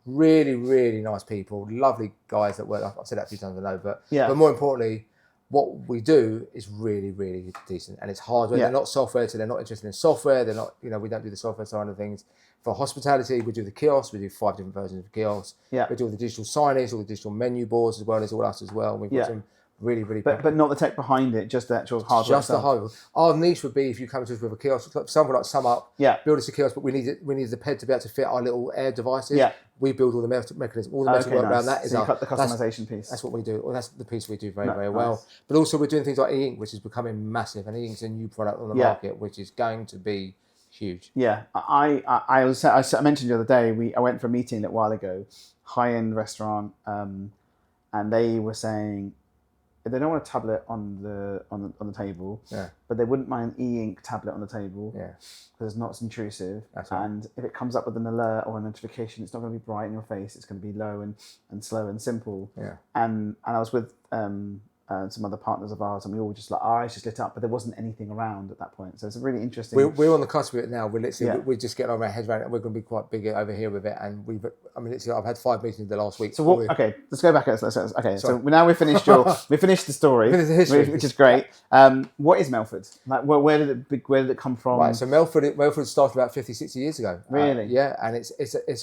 Really, really nice people, lovely guys that work. I've said that a few times, I know, but more importantly, what we do is really, really decent, and it's hardware. They're not software, so they're not interested in software. They're not, we don't do the software side of things. For hospitality, we do the kiosks. We do 5 different versions of kiosks. Yeah. We do all the digital signage, all the digital menu boards, as well as all us as well. We've got some really, really. But not the tech behind it, just the actual hardware. Just the hardware. Our niche would be if you come to us with a kiosk, something like SumUp. Build us a kiosk, but we need the ped to be able to fit our little air devices. Yeah. We build all the mechanisms, all the metal work around that. So you cut the customization piece. That's what we do. Well, that's the piece we do very, very well. But also we're doing things like e-ink, which is becoming massive, and e-ink's a new product on the market, which is going to be huge. Yeah, I mentioned the other day. I went for a meeting a little while ago, high-end restaurant, and they were saying they don't want a tablet on the table, but they wouldn't mind an e-ink tablet on the table, because it's not as intrusive. And if it comes up with an alert or a notification, it's not going to be bright in your face. It's going to be low and slow and simple. And I was with some other partners of ours, and we all just our eyes just lit up, but there wasn't anything around at that point. So it's a really interesting. We're on the cusp of it now. We're literally we're just getting our heads around it, and we're going to be quite big over here with it. And literally, I've had 5 meetings the last week. So let's go back. So now we've finished the story, the history, which is great. What is Melford? Like, where did it come from? Right. So Melford started about 50, 60 years ago. Really? And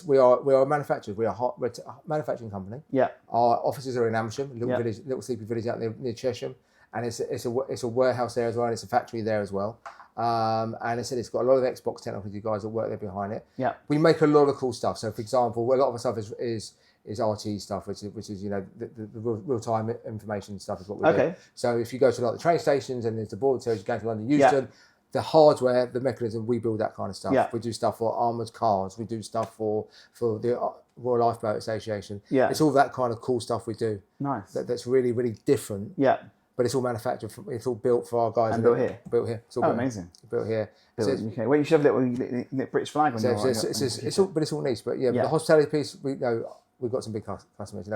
we are a manufacturer. We're a manufacturing company. Yeah. Our offices are in Amersham, little sleepy village out there near Chesham, and it's a warehouse there as well, and it's a factory there as well. And it's got a lot of Xbox technology guys that work there behind it. Yeah. We make a lot of cool stuff. So, for example, a lot of our stuff is RT stuff, which is the real time information stuff is what we do. So if you go to like the train stations and there's the board tells you go to London Euston, the hardware, the mechanism, we build that kind of stuff. Yeah. We do stuff for armoured cars. We do stuff for the Royal Lifeboat Association. Yeah. It's all that kind of cool stuff we do. Nice. That's really, really different. Yeah. But it's all manufactured. It's all built for our guys. And built here. Built here. It's all amazing. Built here. Built in the UK. Well, you should have a little British flag on your. It's all niche. But the hospitality piece, we've got some big customers.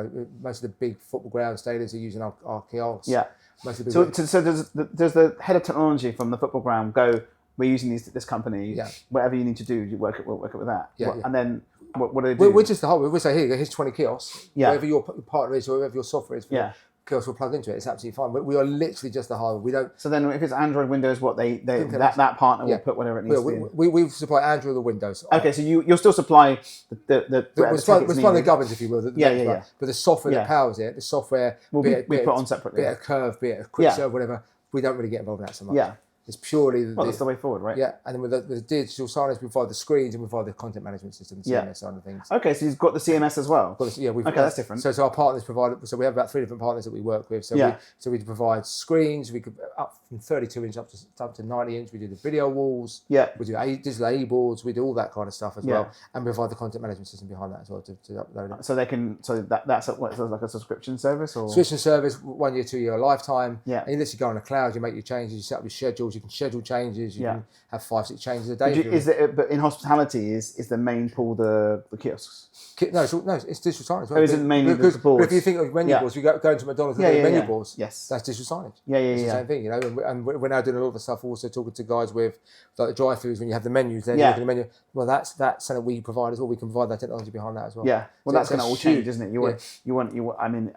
Most of the big football ground stadiums are using our kiosks. Yeah. So does the head of technology from the football ground go, we're using this company, whatever you need to do, you work it with that? And then what do they do? We're just the hardware. We say, here's 20 kiosks. Whatever your partner is or whatever your software is for kiosks will plug into it. It's absolutely fine. We are literally just the hardware. We don't. So then if it's Android, Windows, that partner will put whatever it needs to be. We supply Android or Windows. Okay, so you'll still supply the we're supplying the governance, if you will. But the software that powers it, the software will be put on separately. Be it a Curve, be it a Quick Serve, whatever. We don't really get involved in that so much. Yeah. It's purely that's the way forward, right? Yeah, and then with the digital signage, we provide the screens and we provide the content management system, the CMS side of things. Okay, so you've got the CMS as well. That's different. So our partners provide. So we have about 3 different partners that we work with. So we provide screens. We could up from 32 inch up to 90 inch. We do the video walls. Yeah. We do digital A boards. We do all that kind of stuff as well, and we provide the content management system behind that as well to upload it. So they can. So that's like a subscription service or subscription service, 1 year, 2 year lifetime. Yeah. And you literally go on the cloud. You make your changes. You set up your schedules. You can schedule changes. You can have 5-6 changes a day. But in hospitality, is the main pool the kiosks? No, it's digital signage. Oh, is it mainly the boards? But if you think of menu boards, we go into McDonald's and menu boards. Yes, that's digital signage. It's the same thing, And we're now doing a lot of the stuff. Also talking to guys with like the drive-throughs when you have the menus. Then you look at the menu. Well, that's something we provide as well. We can provide that technology behind that as well. Yeah. Well, that's going to all change, isn't it? You want. I mean.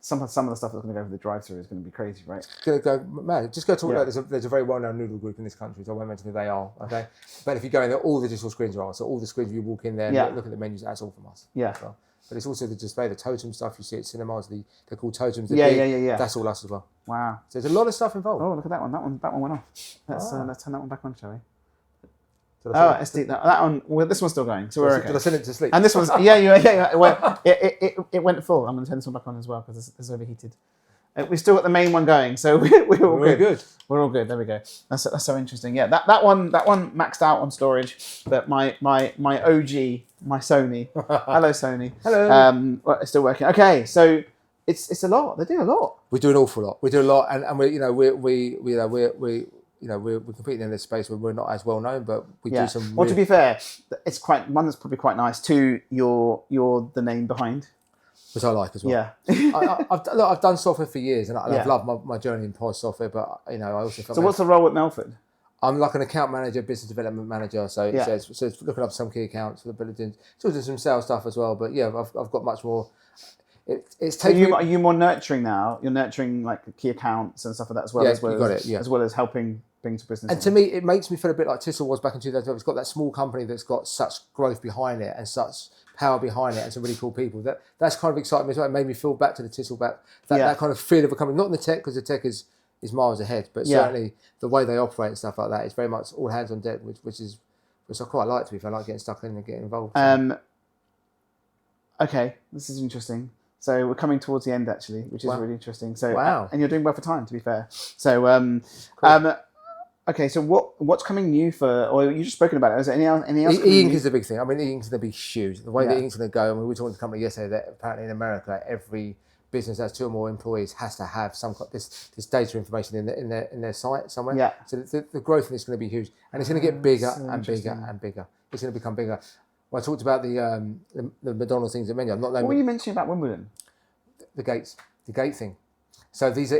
Some of the stuff that's going to go for the drive-through is going to be crazy, right? It's going to go mad. Just go talk about there's a very well-known noodle group in this country, so I won't mention who they are, okay? But if you go in there, all the digital screens are on. So all the screens, you walk in there, look at the menus, that's all from us. Yeah. So, but it's also the display, the totem stuff you see at cinemas, they're called totems. Yeah. That's all us as well. Wow. So there's a lot of stuff involved. Oh, look at that one. That one went off. Let's turn that one back on, shall we? SD, that one. Well, this one's still going, so we're okay. Did I send it to sleep? And this one's Well, it went full. I'm going to turn this one back on as well because this is overheated. We've still got the main one going, so we're all good. We're all good. There we go. That's so interesting. Yeah, that one maxed out on storage, but my OG, my Sony. Hello, Sony. Hello. It's still working. Okay, so it's a lot. They do a lot. We do an awful lot. We do a lot, and we we're competing in this space where we're not as well known, but we do some. Well, to be fair, it's quite one that's probably quite nice. Two, you're the name behind. Which I like as well. Yeah. I've done software for years, and I've loved my journey in POS software. But I also felt. So what's the role at Melford? I'm like an account manager, business development manager. So it's looking up some key accounts for the building, sort of some sales stuff as well. But yeah, I've got much more. It's taking. Are you more nurturing now? You're nurturing like key accounts and stuff like that as well. As well as helping bring to business. And to me, it makes me feel a bit like Tissot was back in 2012. It's got that small company that's got such growth behind it and such power behind it and some really cool people. That's kind of exciting me as well. It made me feel back to the Tissot, that kind of feel of a company. Not in the tech, because the tech is miles ahead, but certainly the way they operate and stuff like that is very much all hands on deck, which I quite like, to be fair. I like getting stuck in and getting involved. So. Okay, this is interesting. So we're coming towards the end, actually, which is really interesting. So, and you're doing well for time, to be fair. So, cool. Okay. So what's coming new for? Or you just spoken about it. Is there any else? E-ink is the big thing. I mean, e-ink's going to be huge. The way the e-ink's going to go. I mean, we were talking to a company yesterday that apparently in America, every business that has 2 or more employees has to have this data information in their site somewhere. Yeah. So the growth in this is going to be huge, and it's going to get bigger and bigger and bigger. It's going to become bigger. Well, I talked about the McDonald's things at menu. I'm not. What were you mentioning about Wimbledon? The gate thing. So these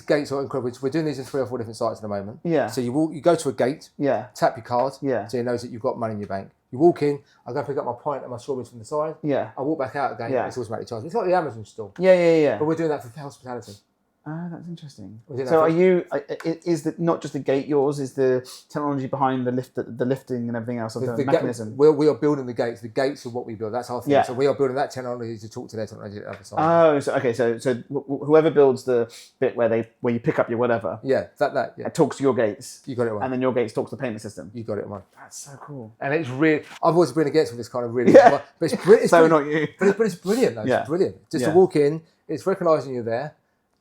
gates are incredible. We're doing these in 3 or 4 different sites at the moment. Yeah. So you go to a gate. Yeah. Tap your card. Yeah. So it knows that you've got money in your bank. You walk in. I go pick up my pint and my strawberries from the side. Yeah. I walk back out again. Yeah. It's automatically charged. It's like the Amazon store. Yeah. But we're doing that for hospitality. Ah, that's interesting. So is not just the gate yours? Is the technology behind the lifting and everything else of the mechanism? We are building the gates. The gates are what we build. That's our thing. Yeah. So we are building that technology to talk to their technology at the other side. Oh, so okay. So whoever builds the bit where you pick up your whatever. Yeah, that. Yeah. It talks to your gates. You got it right. And then your gates talk to the payment system. You got it right. That's so cool. And it's really. I've always been against this kind of really. Yeah. But it's so not you. But it's brilliant. Though. It's brilliant. Just to walk in, it's recognising you're there.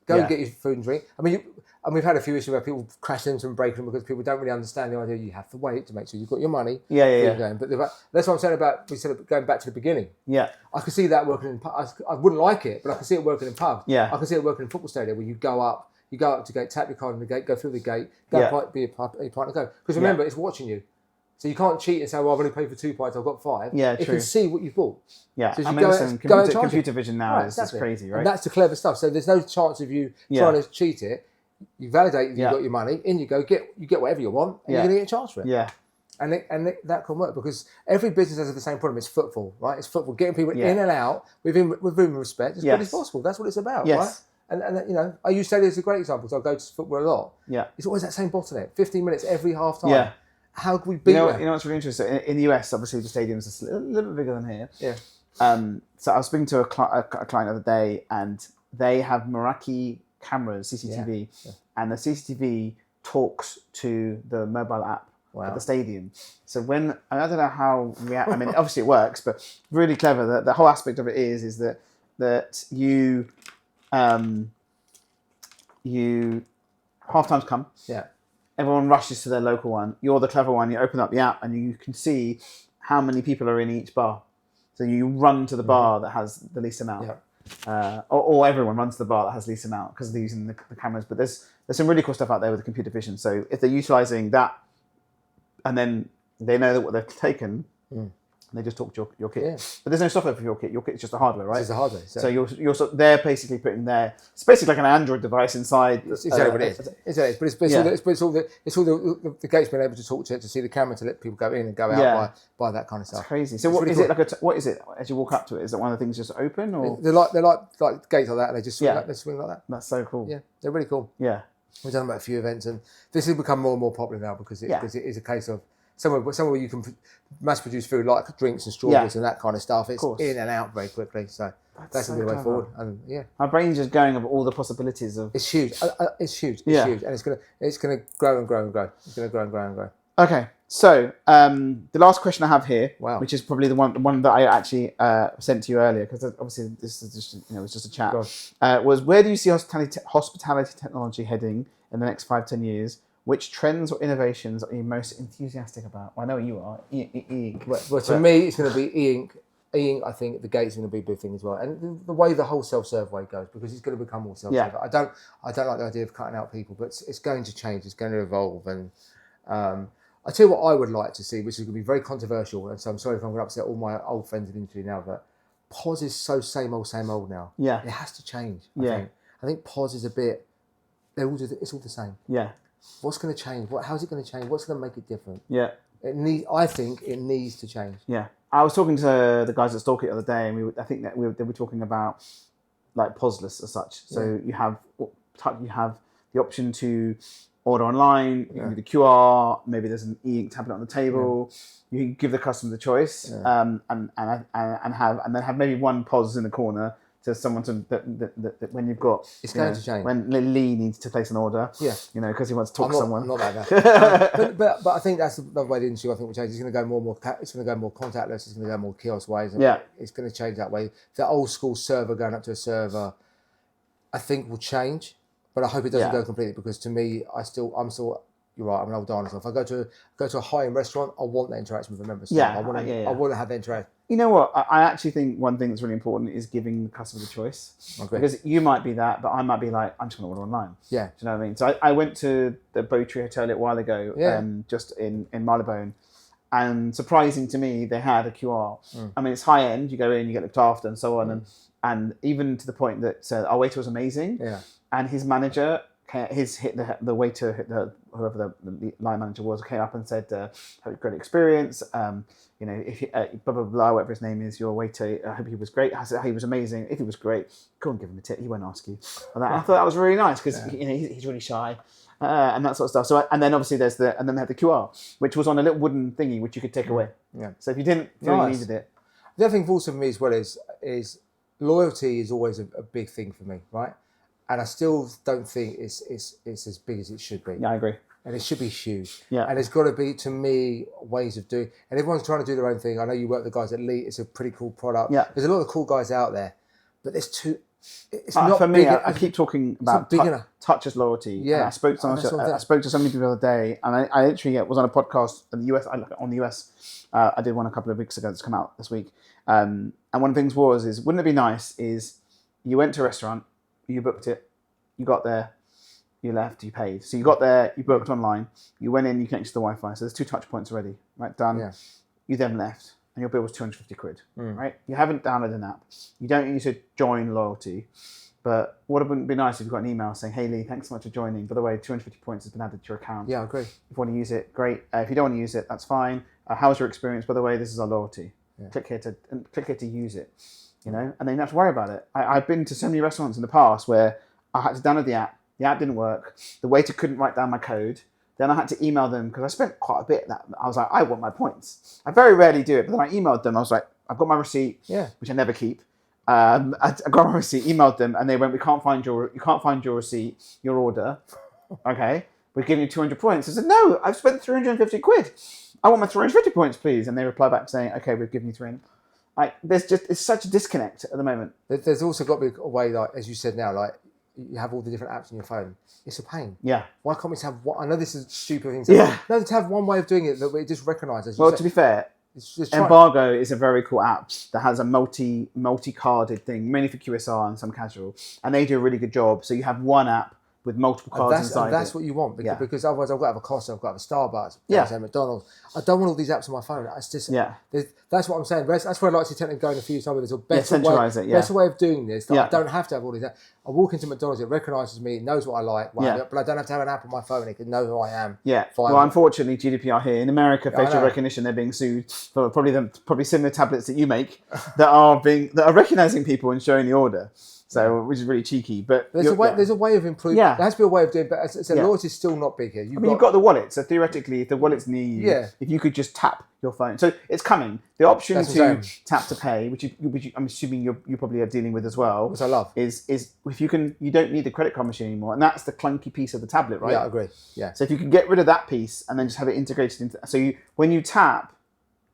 Go and get your food and drink. I mean, we've had a few issues where people crash into and break them because people don't really understand the idea. You have to wait to make sure you've got your money. Yeah. But that's what I'm saying about going back to the beginning. Yeah. I could see that working in pubs. I wouldn't like it, but I could see it working in pubs. Yeah. I could see it working in football stadium where you go up to the gate, tap your card in the gate, go through the gate, go be a partner, go. Because remember, it's watching you. So you can't cheat and say, well, I've only paid for 2 pints, I've got 5. Yeah, it can see what you've bought. Yeah, so computer vision now is crazy, right? And that's the clever stuff. So there's no chance of you trying to cheat it. You validate that you've got your money, in you go, you get whatever you want, and you're going to get charged for it. Yeah. And that can work because every business has the same problem. It's footfall, right? It's football, getting people in and out with respect as good as possible. That's what it's about, right? And I use stadiums as a great example. So I go to football a lot. Yeah. It's always that same bottleneck. 15 minutes every half time. Yeah. How can we beat that? You know what's really interesting? In the US, obviously, the stadium's a little bit bigger than here. Yeah. So I was speaking to a client the other day, and they have Meraki cameras, CCTV, and the CCTV talks to the mobile app at the stadium. So when, I don't know how I mean, obviously it works, but really clever. The whole aspect of it is that you half times come. Yeah. Everyone rushes to their local one. You're the clever one. You open up the app and you can see how many people are in each bar. So you run to the bar that has the least amount. Yeah. Or everyone runs to the bar that has the least amount because they're using the cameras. But there's some really cool stuff out there with the computer vision. So if they're utilising that and then they know that what they've taken, they just talk to your kit. Yeah. But there's no software for your kit. Your kit's just the hardware, right? It's the hardware. So they're basically putting it's basically like an Android device inside. It's exactly what it is. But it's all the gates being able to talk to it, to see the camera, to let people go in and go out by that kind of stuff. It's crazy. So what is it what is it as you walk up to it? Is it one of the things just open or they're like gates like that and they just swing they swing like that. That's so cool. Yeah, they're really cool. Yeah. We've done about a few events and this has become more and more popular now because it is a case of somewhere where you can mass produce food like drinks and strawberries and that kind of stuff. It's in and out very quickly. So that's a good way forward. And my brain's just going of all the possibilities of. It's huge. It's huge. It's huge, and it's gonna grow and grow and grow. It's gonna grow and grow and grow. Okay, so the last question I have here, which is probably the one that I actually sent to you earlier, because obviously this is just it's just a chat. Was where do you see hospitality technology heading in the next 5-10 years? Which trends or innovations are you most enthusiastic about? Well, I know you are. E-ink. Well, to me, it's going to be e-ink E-ink, I think the gate's going to be a big thing as well, and the way the whole self-serve way goes, because it's going to become more self-serve. I don't like the idea of cutting out people, but it's going to change. It's going to evolve, and I tell you what I would like to see, which is going to be very controversial, and so I'm sorry if I'm going to upset all my old friends in the industry now, but POS is so same old now. Yeah, it has to change. I think POS is a bit. It's all the same. Yeah. What's going to change? How's it going to change? What's going to make it different? Yeah. I think it needs to change. Yeah. I was talking to the guys at Stalk it the other day, and I think that they were talking about like POSless as such. So you have the option to order online. You can do the QR. Maybe there's an e-ink tablet on the table. You can give the customer the choice, and then have maybe one POS in the corner to someone that when you've got it's going to change when Lee needs to place an order, because he wants to talk to someone. Not like that. but I think that's the way the industry I think will change. It's going to go more it's going to go more contactless. It's going to go more kiosk ways. It's going to change that way. The old school server going up to a server, I think will change, but I hope it doesn't go completely, because to me, I'm still. You're right. I'm an old dinosaur. If I go to a high-end restaurant, I want that interaction with the members. I want to have that interaction. You know what? I actually think one thing that's really important is giving the customer the choice. Because you might be that, but I might be like, I'm just going to order online. Yeah. Do you know what I mean? So I went to the Bowtree Hotel a little while ago, just in Marylebone, and surprising to me, they had a QR. I mean, it's high-end. You go in, you get looked after, and so on, and even to the point that our waiter was amazing. Yeah. And his manager. The waiter, whoever the line manager was, came up and said, "Had a great experience. If you, blah blah blah, whatever his name is, your waiter. I hope he was great. I said he was amazing. If he was great, go and give him a tip. He won't ask you." And I thought that was really nice, because he's really shy, and that sort of stuff. So and then obviously then they had the QR, which was on a little wooden thingy which you could take away. Yeah. So if you didn't feel you needed it, the other thing also for me as well is loyalty is always a big thing for me, right? And I still don't think it's as big as it should be. Yeah, I agree. And it should be huge. Yeah. And there's got to be, to me, ways of doing. And everyone's trying to do their own thing. I know you work with the guys at Lee. It's a pretty cool product. Yeah. There's a lot of cool guys out there, but there's too. It's not for me. I keep talking about touch as loyalty. Yeah. And I spoke to so many people the other day, and I literally was on a podcast in the US. On the US, I did one a couple of weeks ago that's come out this week. And one of the things is wouldn't it be nice is you went to a restaurant. You booked it, you got there, you left, you paid. So you got there, you booked online, you went in, you connected to the Wi-Fi. So there's 2 touch points already, right? Done. Yeah. You then left, and your bill was 250 quid, right? You haven't downloaded an app. You don't need to join loyalty. But what wouldn't be nice if you got an email saying, "Hey Lee, thanks so much for joining. By the way, 250 points has been added to your account. Yeah, I agree. If you want to use it, great. If you don't want to use it, that's fine. How was your experience? By the way, this is our loyalty. Click here to use it. And then you don't have to worry about it. I've been to so many restaurants in the past where I had to download the app didn't work, the waiter couldn't write down my code, then I had to email them, because I spent quite a bit that I was like, I want my points. I very rarely do it, but then I emailed them, I was like, I've got my receipt, which I never keep. I got my receipt, emailed them, and they went, you can't find your receipt, your order. Okay, we're giving you 200 points. I said, no, I've spent 350 quid. I want my 350 points, please. And they reply back saying, okay, we've given you 300. It's such a disconnect at the moment. There's also got to be a way, like as you said now, like you have all the different apps on your phone. It's a pain. Yeah. Why can't we just have one? I know this is a stupid thing. No, to have one way of doing it that it just recognises. Well, to be fair, Embargo is a very cool app that has a multi-carded thing, mainly for QSR and some casual, and they do a really good job. So you have one app with multiple cards inside. And that's what you want, because otherwise I've got to have a Costa, I've got to have a Starbucks, I've got to have McDonald's. I don't want all these apps on my phone. It's just that's what I'm saying. That's where I'd like to tend to go in a few times. There's a better way of doing this. That I don't have to have all these apps. I walk into McDonald's, it recognises me, it knows what I like, but I don't have to have an app on my phone. It can know who I am. Yeah. Well, unfortunately, GDPR here in America, facial recognition, they're being sued for probably similar tablets that you make that are recognising people and showing the order. So, which is really cheeky, but there's a way of improving. Yeah. There has to be a way of doing it, but as I said, loyalty is still not big here. You've got the wallet, so theoretically, if the wallet's near you, if you could just tap your phone, so it's coming. The option to tap to pay, which I'm assuming you probably are dealing with as well, which I love, is if you don't need the credit card machine anymore, and that's the clunky piece of the tablet, right? Yeah, I agree. Yeah. So if you can get rid of that piece and then just have it integrated into, when you tap,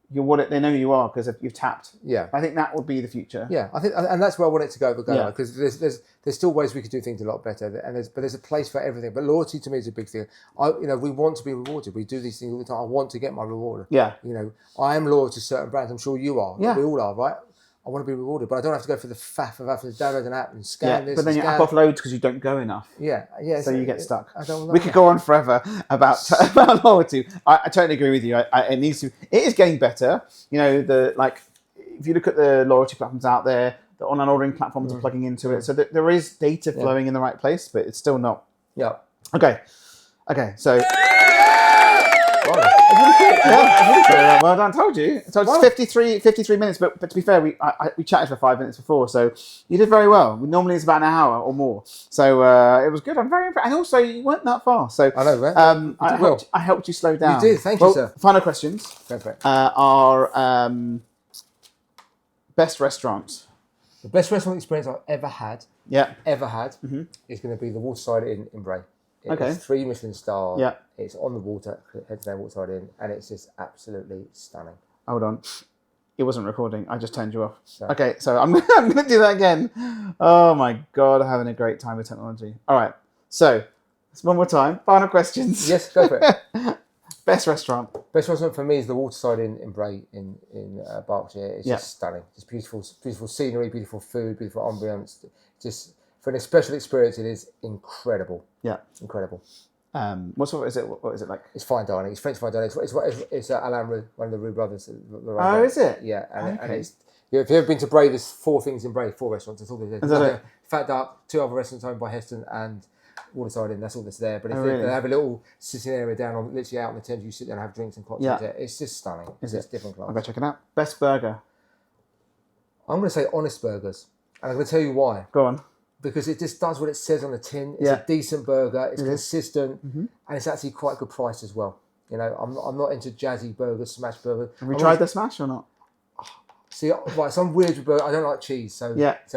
they know who you are because you've tapped. Yeah. I think that would be the future. Yeah, I think, and that's where I want it to go. Yeah. Because there's still ways we could do things a lot better, and there's a place for everything. But loyalty to me is a big thing. We want to be rewarded. We do these things all the time. I want to get my reward. Yeah. I am loyal to certain brands. I'm sure you are. Yeah. We all are, right? I want to be rewarded, but I don't have to go for the faff of having to download an app and scan this. But then your app offloads because you don't go enough. Yeah. So you get stuck. I don't like we could go on forever about loyalty. I totally agree with you. It is getting better. If you look at the loyalty platforms out there, the online ordering platforms are plugging into it. So there is data flowing in the right place, but it's still not. Yeah. Okay. So. Wow. Well done. Told you. So it's 53 minutes, but to be fair, we chatted for 5 minutes before, so you did very well. Normally it's about an hour or more, so it was good. I'm very impressed, and also you weren't that far. So I know, right? I helped you slow down. You did. Thank you, sir. Final questions. Go for it. Are best restaurants. The best restaurant experience I've ever had. Yeah. Ever had is going to be the Waterside Inn in Bray. It's 3 Michelin stars. Yeah. It's on the water, head to Waterside Inn, and it's just absolutely stunning. Hold on. It wasn't recording. I just turned you off. Sorry. Okay, so I'm going to do that again. Oh my God, I'm having a great time with technology. All right, so one more time. Final questions. Yes, go for it. Best restaurant. Best restaurant for me is the Waterside Inn in Bray in Berkshire. It's just stunning. It's beautiful scenery, beautiful food, beautiful ambience. Just for an special experience, it is incredible. Yeah, incredible. What is it? What is it like? It's fine dining. It's French fine dining. It's Alain Roux, one of the Roux brothers. Oh, is it? Yeah, and it's. If you've ever been to Bray, there's 4 things in Bray, 4 restaurants. That's all there is. Fat Duck, 2 other restaurants owned by Heston, and Waterside Inn. That's all that's there. But if they have a little sitting area down on literally out on the Thames, you sit there and have drinks and cocktails. Yeah. It's just stunning. It's different class. I'll go check it out. Best burger. I'm going to say Honest Burgers, and I'm going to tell you why. Go on. Because it just does what it says on the tin. It's a decent burger. It's consistent, and it's actually quite a good price as well. I'm not into jazzy burgers, smash burgers. Have you tried the smash or not? See, right, so I'm weird with burgers. I don't like cheese, so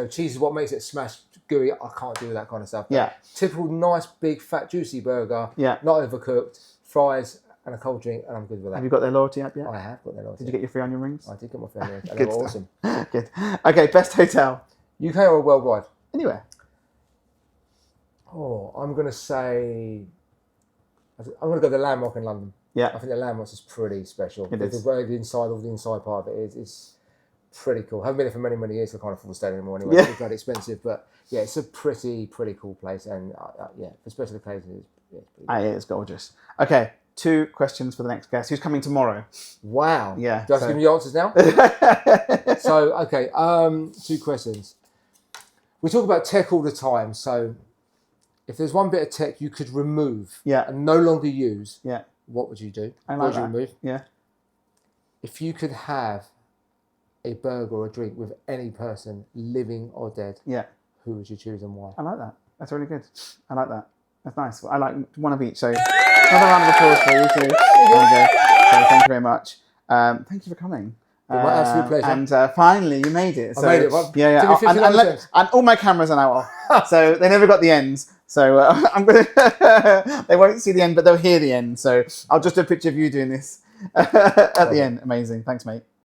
cheese is what makes it smash gooey. I can't do that kind of stuff. But typical nice big fat juicy burger. Yeah. Not overcooked. Fries and a cold drink, and I'm good with that. Have you got their loyalty app yet? I have got their loyalty. Did you get your free onion rings? I did get my free onion rings. Good. They were awesome. Good. Okay, best hotel. UK or worldwide? Anywhere. Oh, I'm going to say... I'm going to go the Landmark in London. Yeah. I think the Landmark is pretty special. It is. The inside part of it is pretty cool. I haven't been there for many, many years, so I can't afford to stay anymore anyway. Yeah. It's quite expensive, but yeah, it's a pretty cool place. And for special occasions, it's gorgeous. Okay, 2 questions for the next guest. Who's coming tomorrow? Wow. Yeah. Do I have to give you answers now? So, okay, 2 questions. We talk about tech all the time, so if there's one bit of tech you could remove and no longer use, what would you do? What would you remove? Yeah. If you could have a burger or a drink with any person, living or dead, who would you choose and why? I like that. That's really good. I like that. That's nice. I like one of each. So another round of applause for you too. So thank you very much. Thank you for coming. My absolute pleasure. And finally, you made it. So, I made it. Well, and all my cameras are now off, so they never got the ends. So I'm gonna. They won't see the end, but they'll hear the end. So I'll just do a picture of you doing this at the end. Amazing. Thanks, mate.